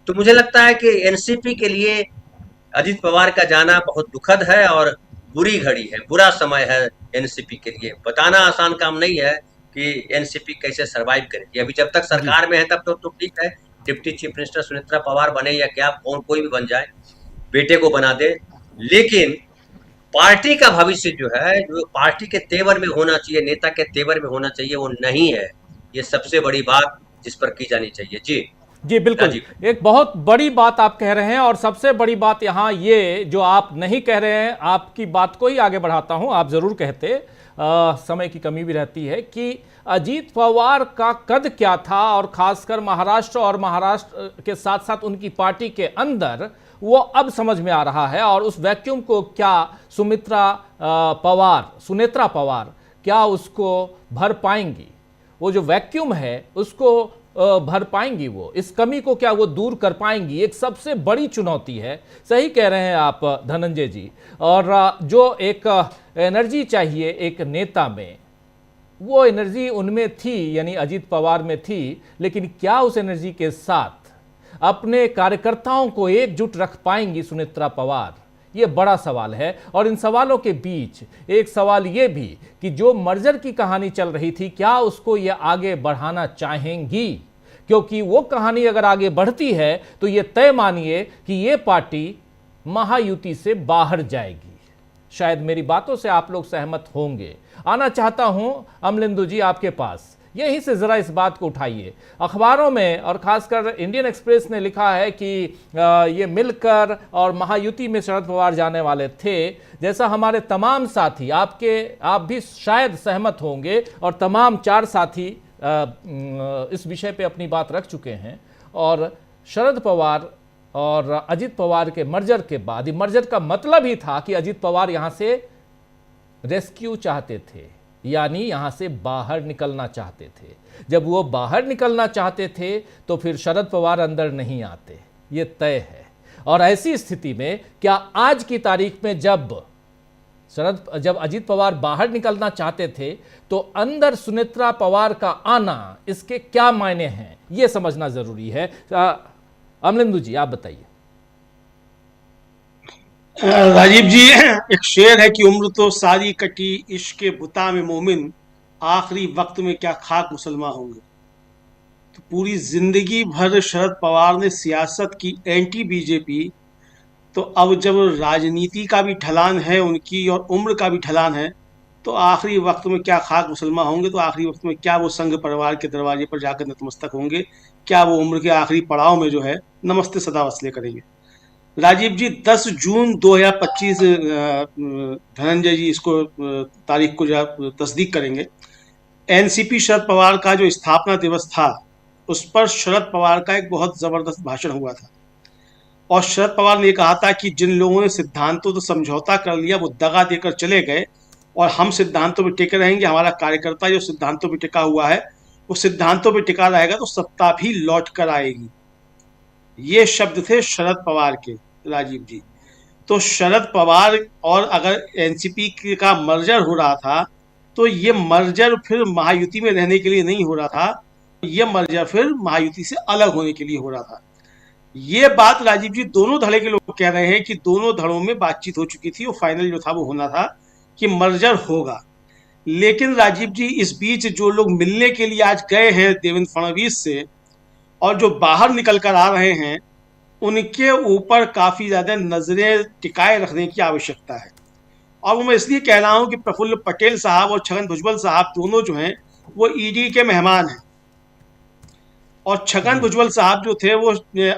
तो मुझे लगता है कि एनसीपी के लिए अजित पवार का जाना बहुत दुखद है और बुरी घड़ी है, बुरा समय है एनसीपी के लिए। बताना आसान काम नहीं है कि एनसीपी कैसे सरवाइव करेगी। अभी जब तक सरकार में है तब तो ठीक है, deputy chief minister Sunetra Pawar बने या क्या, कोई भी बन जाए, बेटे को बना दे, लेकिन पार्टी का भविष्य जो है, जो पार्टी के तेवर में होना चाहिए, नेता के तेवर में होना चाहिए, वो नहीं है। ये सबसे बड़ी बात जिस पर की जानी चाहिए। जी बिल्कुल, एक बहुत बड़ी बात आप कह रहे हैं। और सबसे बड़ी बात यहाँ ये जो आप नहीं कह रहे हैं, आपकी बात को ही आगे बढ़ाता हूं, आप जरूर कहते, समय की कमी भी रहती है, कि अजीत पवार का कद क्या था, और खासकर महाराष्ट्र के साथ साथ उनकी पार्टी के अंदर, वो अब समझ में आ रहा है। और उस वैक्यूम को क्या सुनेत्रा पवार क्या उसको भर पाएंगी? वो जो वैक्यूम है उसको भर पाएंगी, वो इस कमी को क्या वो दूर कर पाएंगी? एक सबसे बड़ी चुनौती है। सही कह रहे हैं आप धनंजय जी। और जो एक एनर्जी चाहिए एक नेता में, वो एनर्जी उनमें थी, यानी अजीत पवार में थी, लेकिन क्या उस एनर्जी के साथ अपने कार्यकर्ताओं को एकजुट रख पाएंगी सुनेत्रा पवार? ये बड़ा सवाल है। और इन सवालों के बीच एक सवाल ये भी कि जो मर्जर की कहानी चल रही थी, क्या उसको ये आगे बढ़ाना चाहेंगी? क्योंकि वो कहानी अगर आगे बढ़ती है तो ये तय मानिए कि ये पार्टी महायुति से बाहर जाएगी। शायद मेरी बातों से आप लोग सहमत होंगे। आना चाहता हूं अमलेंदु जी आपके पास, यहीं से जरा इस बात को उठाइए। अखबारों में और खासकर इंडियन एक्सप्रेस ने लिखा है कि ये मिलकर और महायुति में शरद पवार जाने वाले थे। जैसा हमारे तमाम साथी, आप भी शायद सहमत होंगे, और तमाम 4 साथी इस विषय पे अपनी बात रख चुके हैं। और शरद पवार और अजीत पवार के मर्जर के बाद, मर्जर का मतलब ही था कि अजीत पवार यहां से रेस्क्यू चाहते थे, यानी यहां से बाहर निकलना चाहते थे। जब वो बाहर निकलना चाहते थे तो फिर शरद पवार अंदर नहीं आते, ये तय है। और ऐसी स्थिति में क्या आज की तारीख में जब अजीत पवार बाहर निकलना चाहते थे तो अंदर सुनेत्रा पवार का आना, इसके क्या मायने हैं, ये समझना जरूरी है। अमलेंदु जी आप बताइए। राजीव जी, एक शेर है कि उम्र तो सारी कटी इश्क के बुता में मोमिन, आखिरी वक्त में क्या खाक मुसलमान होंगे। तो पूरी जिंदगी भर शरद पवार ने सियासत की, एंटी बीजेपी, तो अब जब राजनीति का भी ढलान है उनकी और उम्र का भी ढलान है, तो आखिरी वक्त में क्या खाक मुसलमान होंगे। तो आखिरी वक्त में क्या वो संघ परिवार के दरवाजे पर जाकर नतमस्तक होंगे? क्या वो उम्र के आखिरी पड़ाव में जो है नमस्ते सदा वसले करेंगे? राजीव जी, 10 जून 2025 धनंजय जी इसको तारीख को तस्दीक करेंगे, एनसीपी शरद पवार का जो स्थापना दिवस था, उस पर शरद पवार का एक बहुत जबरदस्त भाषण हुआ था। और शरद पवार ने कहा था कि जिन लोगों ने सिद्धांतों तो समझौता कर लिया, वो दगा देकर चले गए, और हम सिद्धांतों पर टिके रहेंगे। हमारा कार्यकर्ता जो सिद्धांतों पर टिका हुआ है, वो सिद्धांतों पर टिका रहेगा, तो सत्ता भी लौट कर आएगी। ये शब्द थे शरद पवार के, राजीव जी। तो शरद पवार, और अगर एनसीपी का मर्जर हो रहा था, तो ये मर्जर फिर महायुति में रहने के लिए नहीं हो रहा था, ये मर्जर फिर महायुति से अलग होने के लिए हो रहा था। ये बात राजीव जी दोनों धड़े के लोग कह रहे हैं कि दोनों धड़ों में बातचीत हो चुकी थी, और फाइनल जो था वो होना था कि मर्जर होगा। लेकिन राजीव जी, इस बीच जो लोग मिलने के लिए आज गए हैं देवेंद्र फडणवीस से, और जो बाहर निकल कर आ रहे हैं, उनके ऊपर काफी ज्यादा नजरें टिकाए रखने की आवश्यकता है। और मैं इसलिए कह रहा हूं कि प्रफुल्ल पटेल साहब और छगन भुजबल साहब दोनों जो हैं वो ईडी के मेहमान हैं। और छगन भुजबल साहब जो थे वो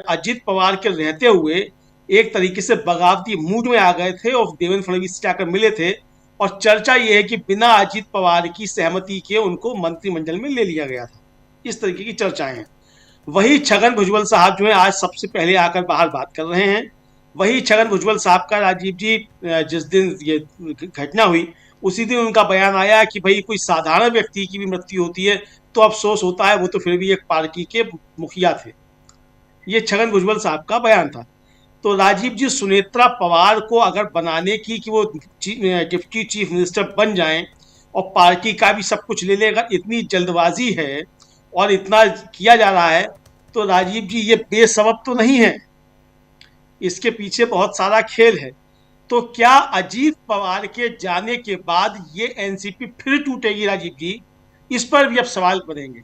अजीत पवार के रहते हुए एक तरीके से बगावती मूड में आ गए थे, और देवेंद्र फडणवीस से जाकर मिले थे। और चर्चा ये है कि बिना अजीत पवार की सहमति के उनको मंत्रिमंडल में ले लिया गया था। इस तरीके की चर्चाएं हैं। वही छगन भुजबल साहब जो है आज सबसे पहले आकर बाहर बात कर रहे हैं। वही छगन भुजबल साहब का, राजीव जी, जिस दिन ये घटना हुई उसी दिन उनका बयान आया कि भाई कोई साधारण व्यक्ति की भी मृत्यु होती है तो अफसोस होता है, वो तो फिर भी एक पार्टी के मुखिया थे। ये छगन भुजबल साहब का बयान था। तो राजीव जी, सुनेत्रा पवार को अगर बनाने की कि वो डिप्टी चीफ मिनिस्टर बन जाएं और पार्टी का भी सब कुछ ले लेगा, इतनी जल्दबाजी है और इतना किया जा रहा है, तो राजीव जी ये बेसबब तो नहीं है, इसके पीछे बहुत सारा खेल है। तो क्या अजीत पवार के जाने के बाद ये एनसीपी फिर टूटेगी? राजीव जी, इस पर भी अब सवाल बनेंगे।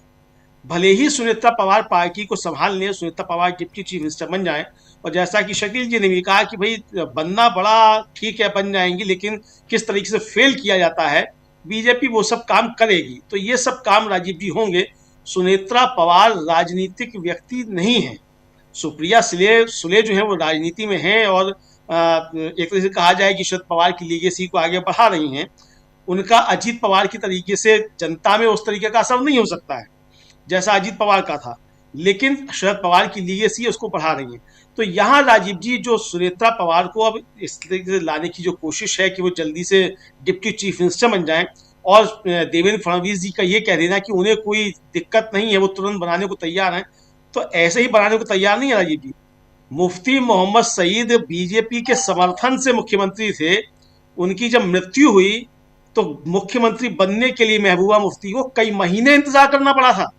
भले ही सुनेत्रा पवार पार्टी को संभाल लें, Sunetra Pawar deputy chief minister बन जाएं, और जैसा कि शकील जी ने भी कहा कि भाई बनना बड़ा ठीक है, बन जाएंगी, लेकिन किस तरीके से फेल किया जाता है, बीजेपी वो सब काम करेगी। तो ये सब काम राजीव जी होंगे। सुनेत्रा पवार राजनीतिक व्यक्ति नहीं है। सुप्रिया सुले जो है वो राजनीति में है, और एक तरह से कहा जाए कि शरद पवार की लीगेसी को आगे बढ़ा रही हैं। उनका अजीत पवार की तरीके से जनता में उस तरीके का असर नहीं हो सकता है जैसा अजीत पवार का था, लेकिन शरद पवार की लीगेसी उसको बढ़ा रही है। तो यहाँ राजीव जी जो सुनेत्रा पवार को अब इस तरीके से लाने की जो कोशिश है कि वो जल्दी से डिप्टी चीफ मिनिस्टर बन जाएं, और देवेंद्र फडणवीस जी का ये कह देना कि उन्हें कोई दिक्कत नहीं है, वो तुरंत बनाने को तैयार हैं, तो ऐसे ही बनाने को तैयार नहीं है राजीव जी। मुफ्ती मोहम्मद सईद बीजेपी के समर्थन से मुख्यमंत्री थे। उनकी जब मृत्यु हुई तो मुख्यमंत्री बनने के लिए महबूबा मुफ्ती को कई महीने इंतजार करना पड़ा था,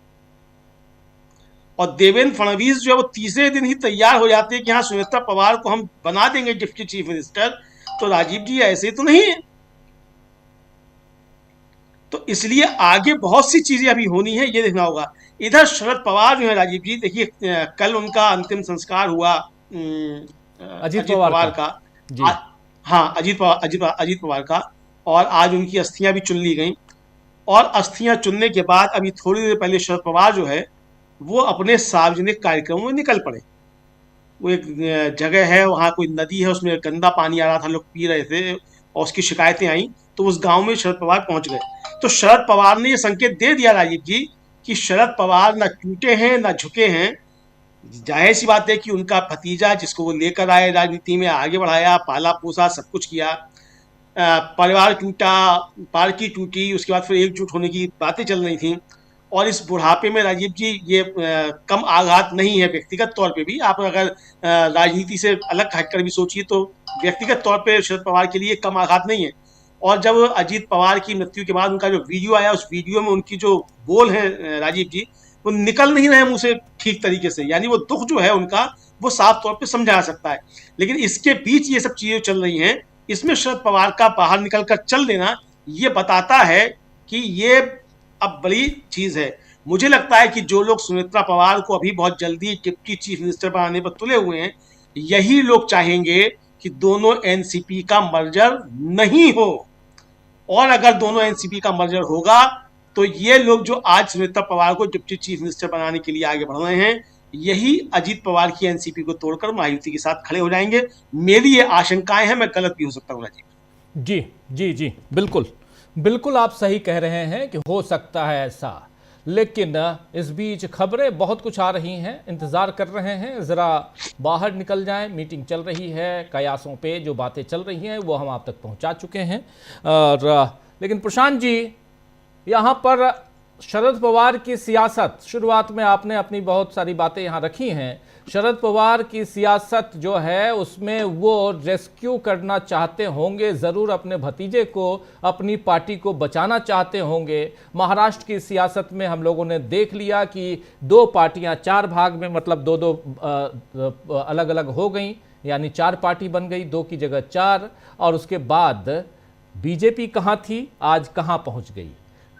और देवेंद्र फडणवीस जो है वो तीसरे दिन ही तैयार हो जाते हैं कि हाँ सुनेत्रा पवार को हम बना देंगे डिप्टी चीफ मिनिस्टर। तो राजीव जी ऐसे तो नहीं है। तो इसलिए आगे बहुत सी चीजें अभी होनी है, ये देखना होगा। इधर शरद पवार जो है राजीव जी, देखिए कल उनका अंतिम संस्कार हुआ अजीत पवार का। हाँ, अजीत पवार का, और आज उनकी अस्थियां भी चुन ली गई। और अस्थियां चुनने के बाद अभी थोड़ी देर पहले शरद पवार जो है वो अपने सार्वजनिक कार्यक्रमों में निकल पड़े। वो एक जगह है, वहाँ कोई नदी है, उसमें गंदा पानी आ रहा था, लोग पी रहे थे, और उसकी शिकायतें आई, तो उस गांव में शरद पवार पहुंच गए। तो शरद पवार ने ये संकेत दे दिया राजीव जी कि शरद पवार ना टूटे हैं ना झुके हैं। जाहिर सी बात है कि उनका भतीजा जिसको वो लेकर आए, राजनीति में आगे बढ़ाया, पाला पोसा, सब कुछ किया, परिवार टूटा, पार्टी टूटी, उसके बाद फिर एकजुट होने की बातें चल रही थी। और इस बुढ़ापे में राजीव जी ये कम आघात नहीं है व्यक्तिगत तौर पे भी। आप अगर राजनीति से अलग हटकर भी सोचिए तो व्यक्तिगत तौर पे शरद पवार के लिए कम आघात नहीं है। और जब अजीत पवार की मृत्यु के बाद उनका जो वीडियो आया, उस वीडियो में उनकी जो बोल है राजीव जी, वो निकल नहीं रहे मुंह से ठीक तरीके से, यानी वो दुख जो है उनका वो साफ तौर पे समझा जा सकता है। लेकिन इसके बीच ये सब चीजें चल रही हैं, इसमें शरद पवार का बाहर निकल कर चल देना ये बताता है कि ये अब बड़ी चीज है। मुझे लगता है कि जो लोग सुनेत्रा पवार को अभी बहुत जल्दी डिप्टी चीफ मिनिस्टर बनाने पर तुले हुए हैं, यही लोग चाहेंगे कि दोनों एनसीपी का मर्जर नहीं हो। और अगर दोनों एनसीपी का मर्जर होगा तो ये लोग जो आज सुनेत्रा पवार को डिप्टी चीफ मिनिस्टर बनाने के लिए आगे बढ़ रहे हैं, यही अजीत पवार की एनसीपी को तोड़कर महायुति के साथ खड़े हो जाएंगे। मेरी ये आशंकाएं हैं, मैं गलत भी हो सकता हूँ राजीव। जी जी जी, बिल्कुल बिल्कुल आप सही कह रहे हैं कि हो सकता है ऐसा, लेकिन इस बीच खबरें बहुत कुछ आ रही हैं, इंतज़ार कर रहे हैं ज़रा बाहर निकल जाएं। मीटिंग चल रही है, कयासों पे जो बातें चल रही हैं वो हम आप तक पहुंचा चुके हैं। और लेकिन प्रशांत जी, यहाँ पर शरद पवार की सियासत, शुरुआत में आपने अपनी बहुत सारी बातें यहाँ रखी हैं। शरद पवार की सियासत जो है उसमें वो रेस्क्यू करना चाहते होंगे, ज़रूर अपने भतीजे को, अपनी पार्टी को बचाना चाहते होंगे। महाराष्ट्र की सियासत में हम लोगों ने देख लिया कि दो पार्टियां चार भाग में, मतलब दो अलग अलग हो गई, यानी चार पार्टी बन गई, दो की जगह चार। और उसके बाद बीजेपी कहाँ थी, आज कहाँ पहुँच गई।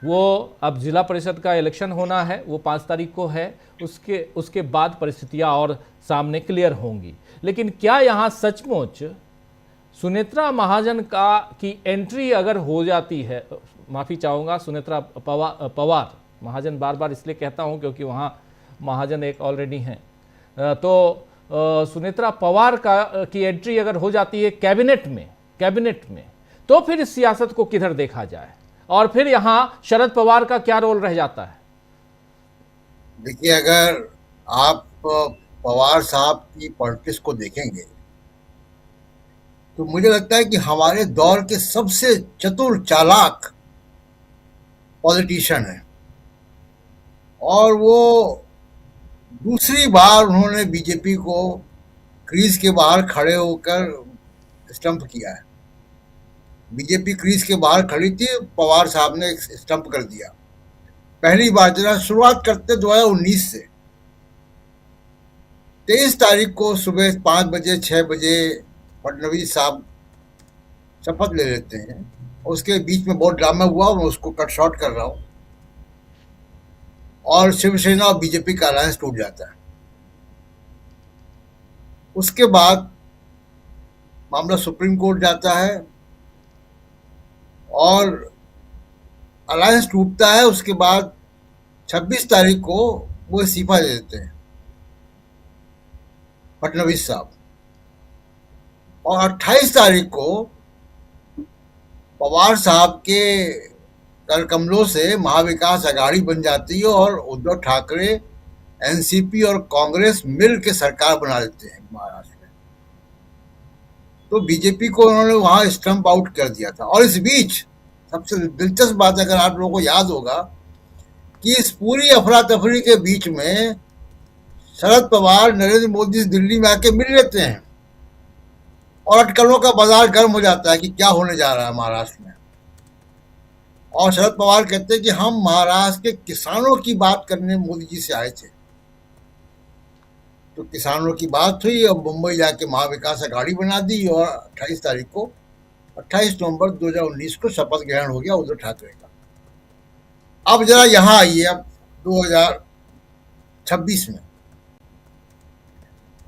वो अब जिला परिषद का इलेक्शन होना है, वो 5 तारीख को है, उसके बाद परिस्थितियां और सामने क्लियर होंगी। लेकिन क्या यहाँ सचमुच सुनेत्रा महाजन की एंट्री अगर हो जाती है, माफ़ी चाहूँगा, सुनेत्रा पवार महाजन बार बार इसलिए कहता हूँ क्योंकि वहाँ महाजन एक ऑलरेडी हैं, तो सुनेत्रा पवार की एंट्री अगर हो जाती है कैबिनेट में, तो फिर इस सियासत को किधर देखा जाए, और फिर यहां शरद पवार का क्या रोल रह जाता है। देखिए, अगर आप पवार साहब की पॉलिटिक्स को देखेंगे तो मुझे लगता है कि हमारे दौर के सबसे चतुर चालाक पॉलिटिशियन है, और वो दूसरी बार उन्होंने बीजेपी को क्रीज के बाहर खड़े होकर स्टंप किया है। बीजेपी क्रीज के बाहर खड़ी थी, पवार साहब ने स्टंप कर दिया। पहली बार जरा शुरुआत करते 2019 से 23 तारीख को सुबह 5 बजे 6 बजे फडणवीस साहब शपथ ले लेते हैं। उसके बीच में बहुत ड्रामा हुआ, मैं उसको कट शॉर्ट कर रहा हूँ। और शिवसेना और बीजेपी का अलायंस टूट जाता है। उसके बाद मामला सुप्रीम कोर्ट जाता है और अलायंस टूटता है। उसके बाद 26 तारीख को वो इस्तीफा दे देते हैं फडणवीस साहब, और 28 तारीख को पवार साहब के करकमलों से महाविकास अघाड़ी बन जाती है और उद्धव ठाकरे, एनसीपी और कांग्रेस मिल के सरकार बना लेते हैं महाराष्ट्र में। तो बीजेपी को उन्होंने वहां स्टंप आउट कर दिया था। और इस बीच सबसे दिलचस्प बात, अगर आप लोगों को याद होगा, कि इस पूरी अफरा तफरी के बीच में शरद पवार नरेंद्र मोदी से दिल्ली में आके मिल लेते हैं और अटकलों का बाजार गर्म हो जाता है कि क्या होने जा रहा है महाराष्ट्र में। और शरद पवार कहते हैं कि हम महाराष्ट्र के किसानों की बात करने मोदी जी से आए थे। तो किसानों की बात हुई और मुंबई जाके महाविकास अघाड़ी बना दी और 28 तारीख को 28 नवंबर 2019 को शपथ ग्रहण हो गया उद्धव ठाकरे का। अब जरा यहां आइए, अब 2026 में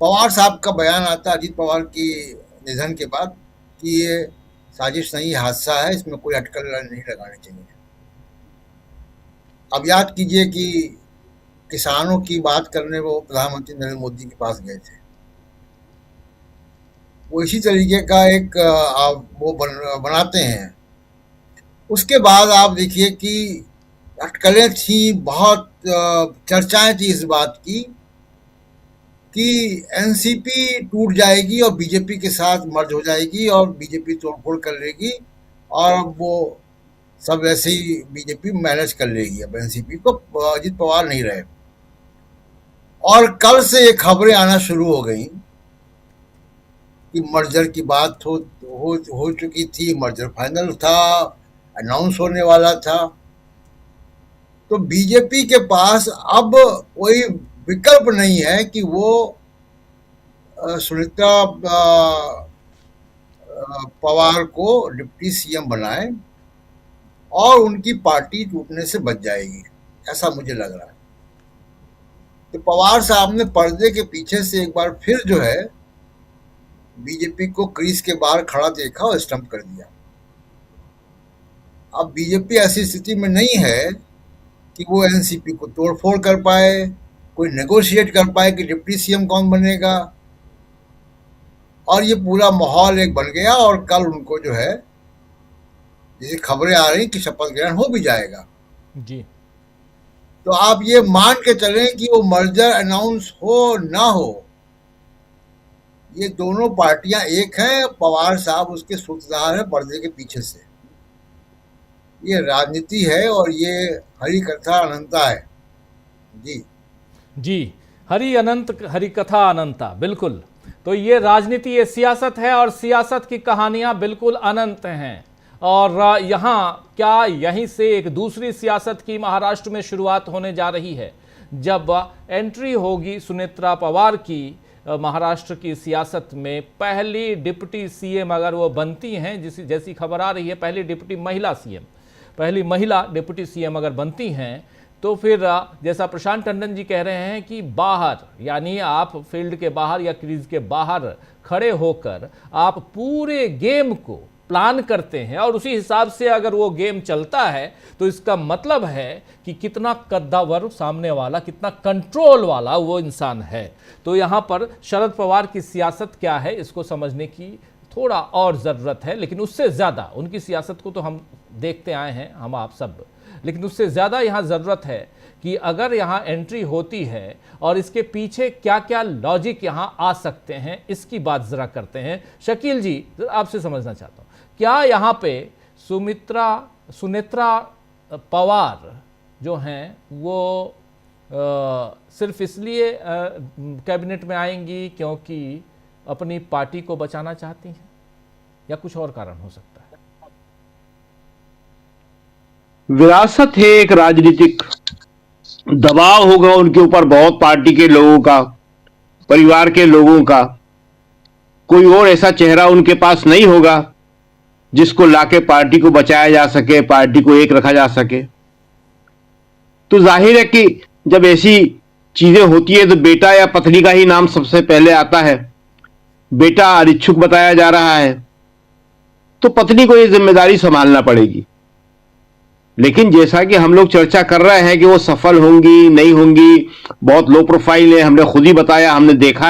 पवार साहब का बयान आता है अजीत पवार की निधन के बाद कि ये साजिश नहीं, हादसा है, इसमें कोई अटकल नहीं लगानी चाहिए। अब याद कीजिए कि किसानों की बात करने वो प्रधानमंत्री नरेंद्र मोदी के पास गए थे। वो इसी तरीके का एक वो बनाते हैं। उसके बाद आप देखिए कि अटकलें थी, बहुत चर्चाएं थी इस बात की कि एनसीपी टूट जाएगी और बीजेपी के साथ मर्ज हो जाएगी और बीजेपी तोड़फोड़ कर लेगी और वो सब ऐसे ही बीजेपी मैनेज कर लेगी। अब एनसीपी को अजीत पवार नहीं रहे। और कल से ये खबरें आना शुरू हो गई कि मर्जर की बात हो चुकी थी, मर्जर फाइनल था, अनाउंस होने वाला था। तो बीजेपी के पास अब कोई विकल्प नहीं है कि वो सुनीता पवार को डिप्टी सीएम बनाए और उनकी पार्टी टूटने से बच जाएगी, ऐसा मुझे लग रहा है। तो पवार साहब ने पर्दे के पीछे से एक बार फिर जो है बीजेपी को क्रीज के बाहर खड़ा देखा और स्टंप कर दिया। अब बीजेपी ऐसी स्थिति में नहीं है कि वो एनसीपी को तोड़फोड़ कर पाए, कोई नेगोशिएट कर पाए कि डिप्टी सीएम कौन बनेगा। और ये पूरा माहौल एक बन गया और कल उनको जो है जैसे खबरें आ रही कि शपथ ग्रहण हो भी जाएगा जी। तो आप ये मान के चलें कि वो मर्जर अनाउंस हो ना हो, ये दोनों पार्टियां एक हैं। पवार साहब उसके सूत्रधार हैं पर्दे के पीछे से। ये राजनीति है और ये हरि कथा अनंता है। जी जी, हरि कथा अनंता, बिल्कुल। तो ये राजनीति, ये सियासत है और सियासत की कहानियां बिल्कुल अनंत हैं। और यहाँ क्या यहीं से एक दूसरी सियासत की महाराष्ट्र में शुरुआत होने जा रही है, जब एंट्री होगी सुनेत्रा पवार की महाराष्ट्र की सियासत में। पहली डिप्टी सीएम अगर वो बनती हैं, जैसी खबर आ रही है, पहली डिप्टी महिला सीएम, पहली महिला डिप्टी सीएम अगर बनती हैं, तो फिर जैसा प्रशांत टंडन जी कह रहे हैं कि बाहर, यानी आप फील्ड के बाहर या क्रीज के बाहर खड़े होकर आप पूरे गेम को प्लान करते हैं और उसी हिसाब से अगर वो गेम चलता है तो इसका मतलब है कि कितना कद्दावर सामने वाला, कितना कंट्रोल वाला वो इंसान है। तो यहाँ पर शरद पवार की सियासत क्या है इसको समझने की थोड़ा और ज़रूरत है। लेकिन उससे ज़्यादा उनकी सियासत को तो हम देखते आए हैं, हम आप सब, लेकिन उससे ज़्यादा यहाँ ज़रूरत है कि अगर यहाँ एंट्री होती है और इसके पीछे क्या क्या लॉजिक यहाँ आ सकते हैं, इसकी बात ज़रा करते हैं। शकील जी, आपसे समझना चाहता हूँ, क्या यहाँ पे सुनेत्रा पवार जो हैं वो सिर्फ इसलिए कैबिनेट में आएंगी क्योंकि अपनी पार्टी को बचाना चाहती हैं, या कुछ और कारण हो सकता है? विरासत है, एक राजनीतिक दबाव होगा उनके ऊपर बहुत, पार्टी के लोगों का, परिवार के लोगों का। कोई और ऐसा चेहरा उनके पास नहीं होगा जिसको लाके पार्टी को बचाया जा सके, पार्टी को एक रखा जा सके। तो जाहिर है कि जब ऐसी चीजें होती है तो बेटा या पत्नी का ही नाम सबसे पहले आता है। बेटा अनिच्छुक बताया जा रहा है, तो पत्नी को यह जिम्मेदारी संभालना पड़ेगी। लेकिन जैसा कि हम लोग चर्चा कर रहे हैं कि वो सफल होंगी नहीं होंगी, बहुत लो प्रोफाइल है, हमने खुद ही बताया, हमने देखा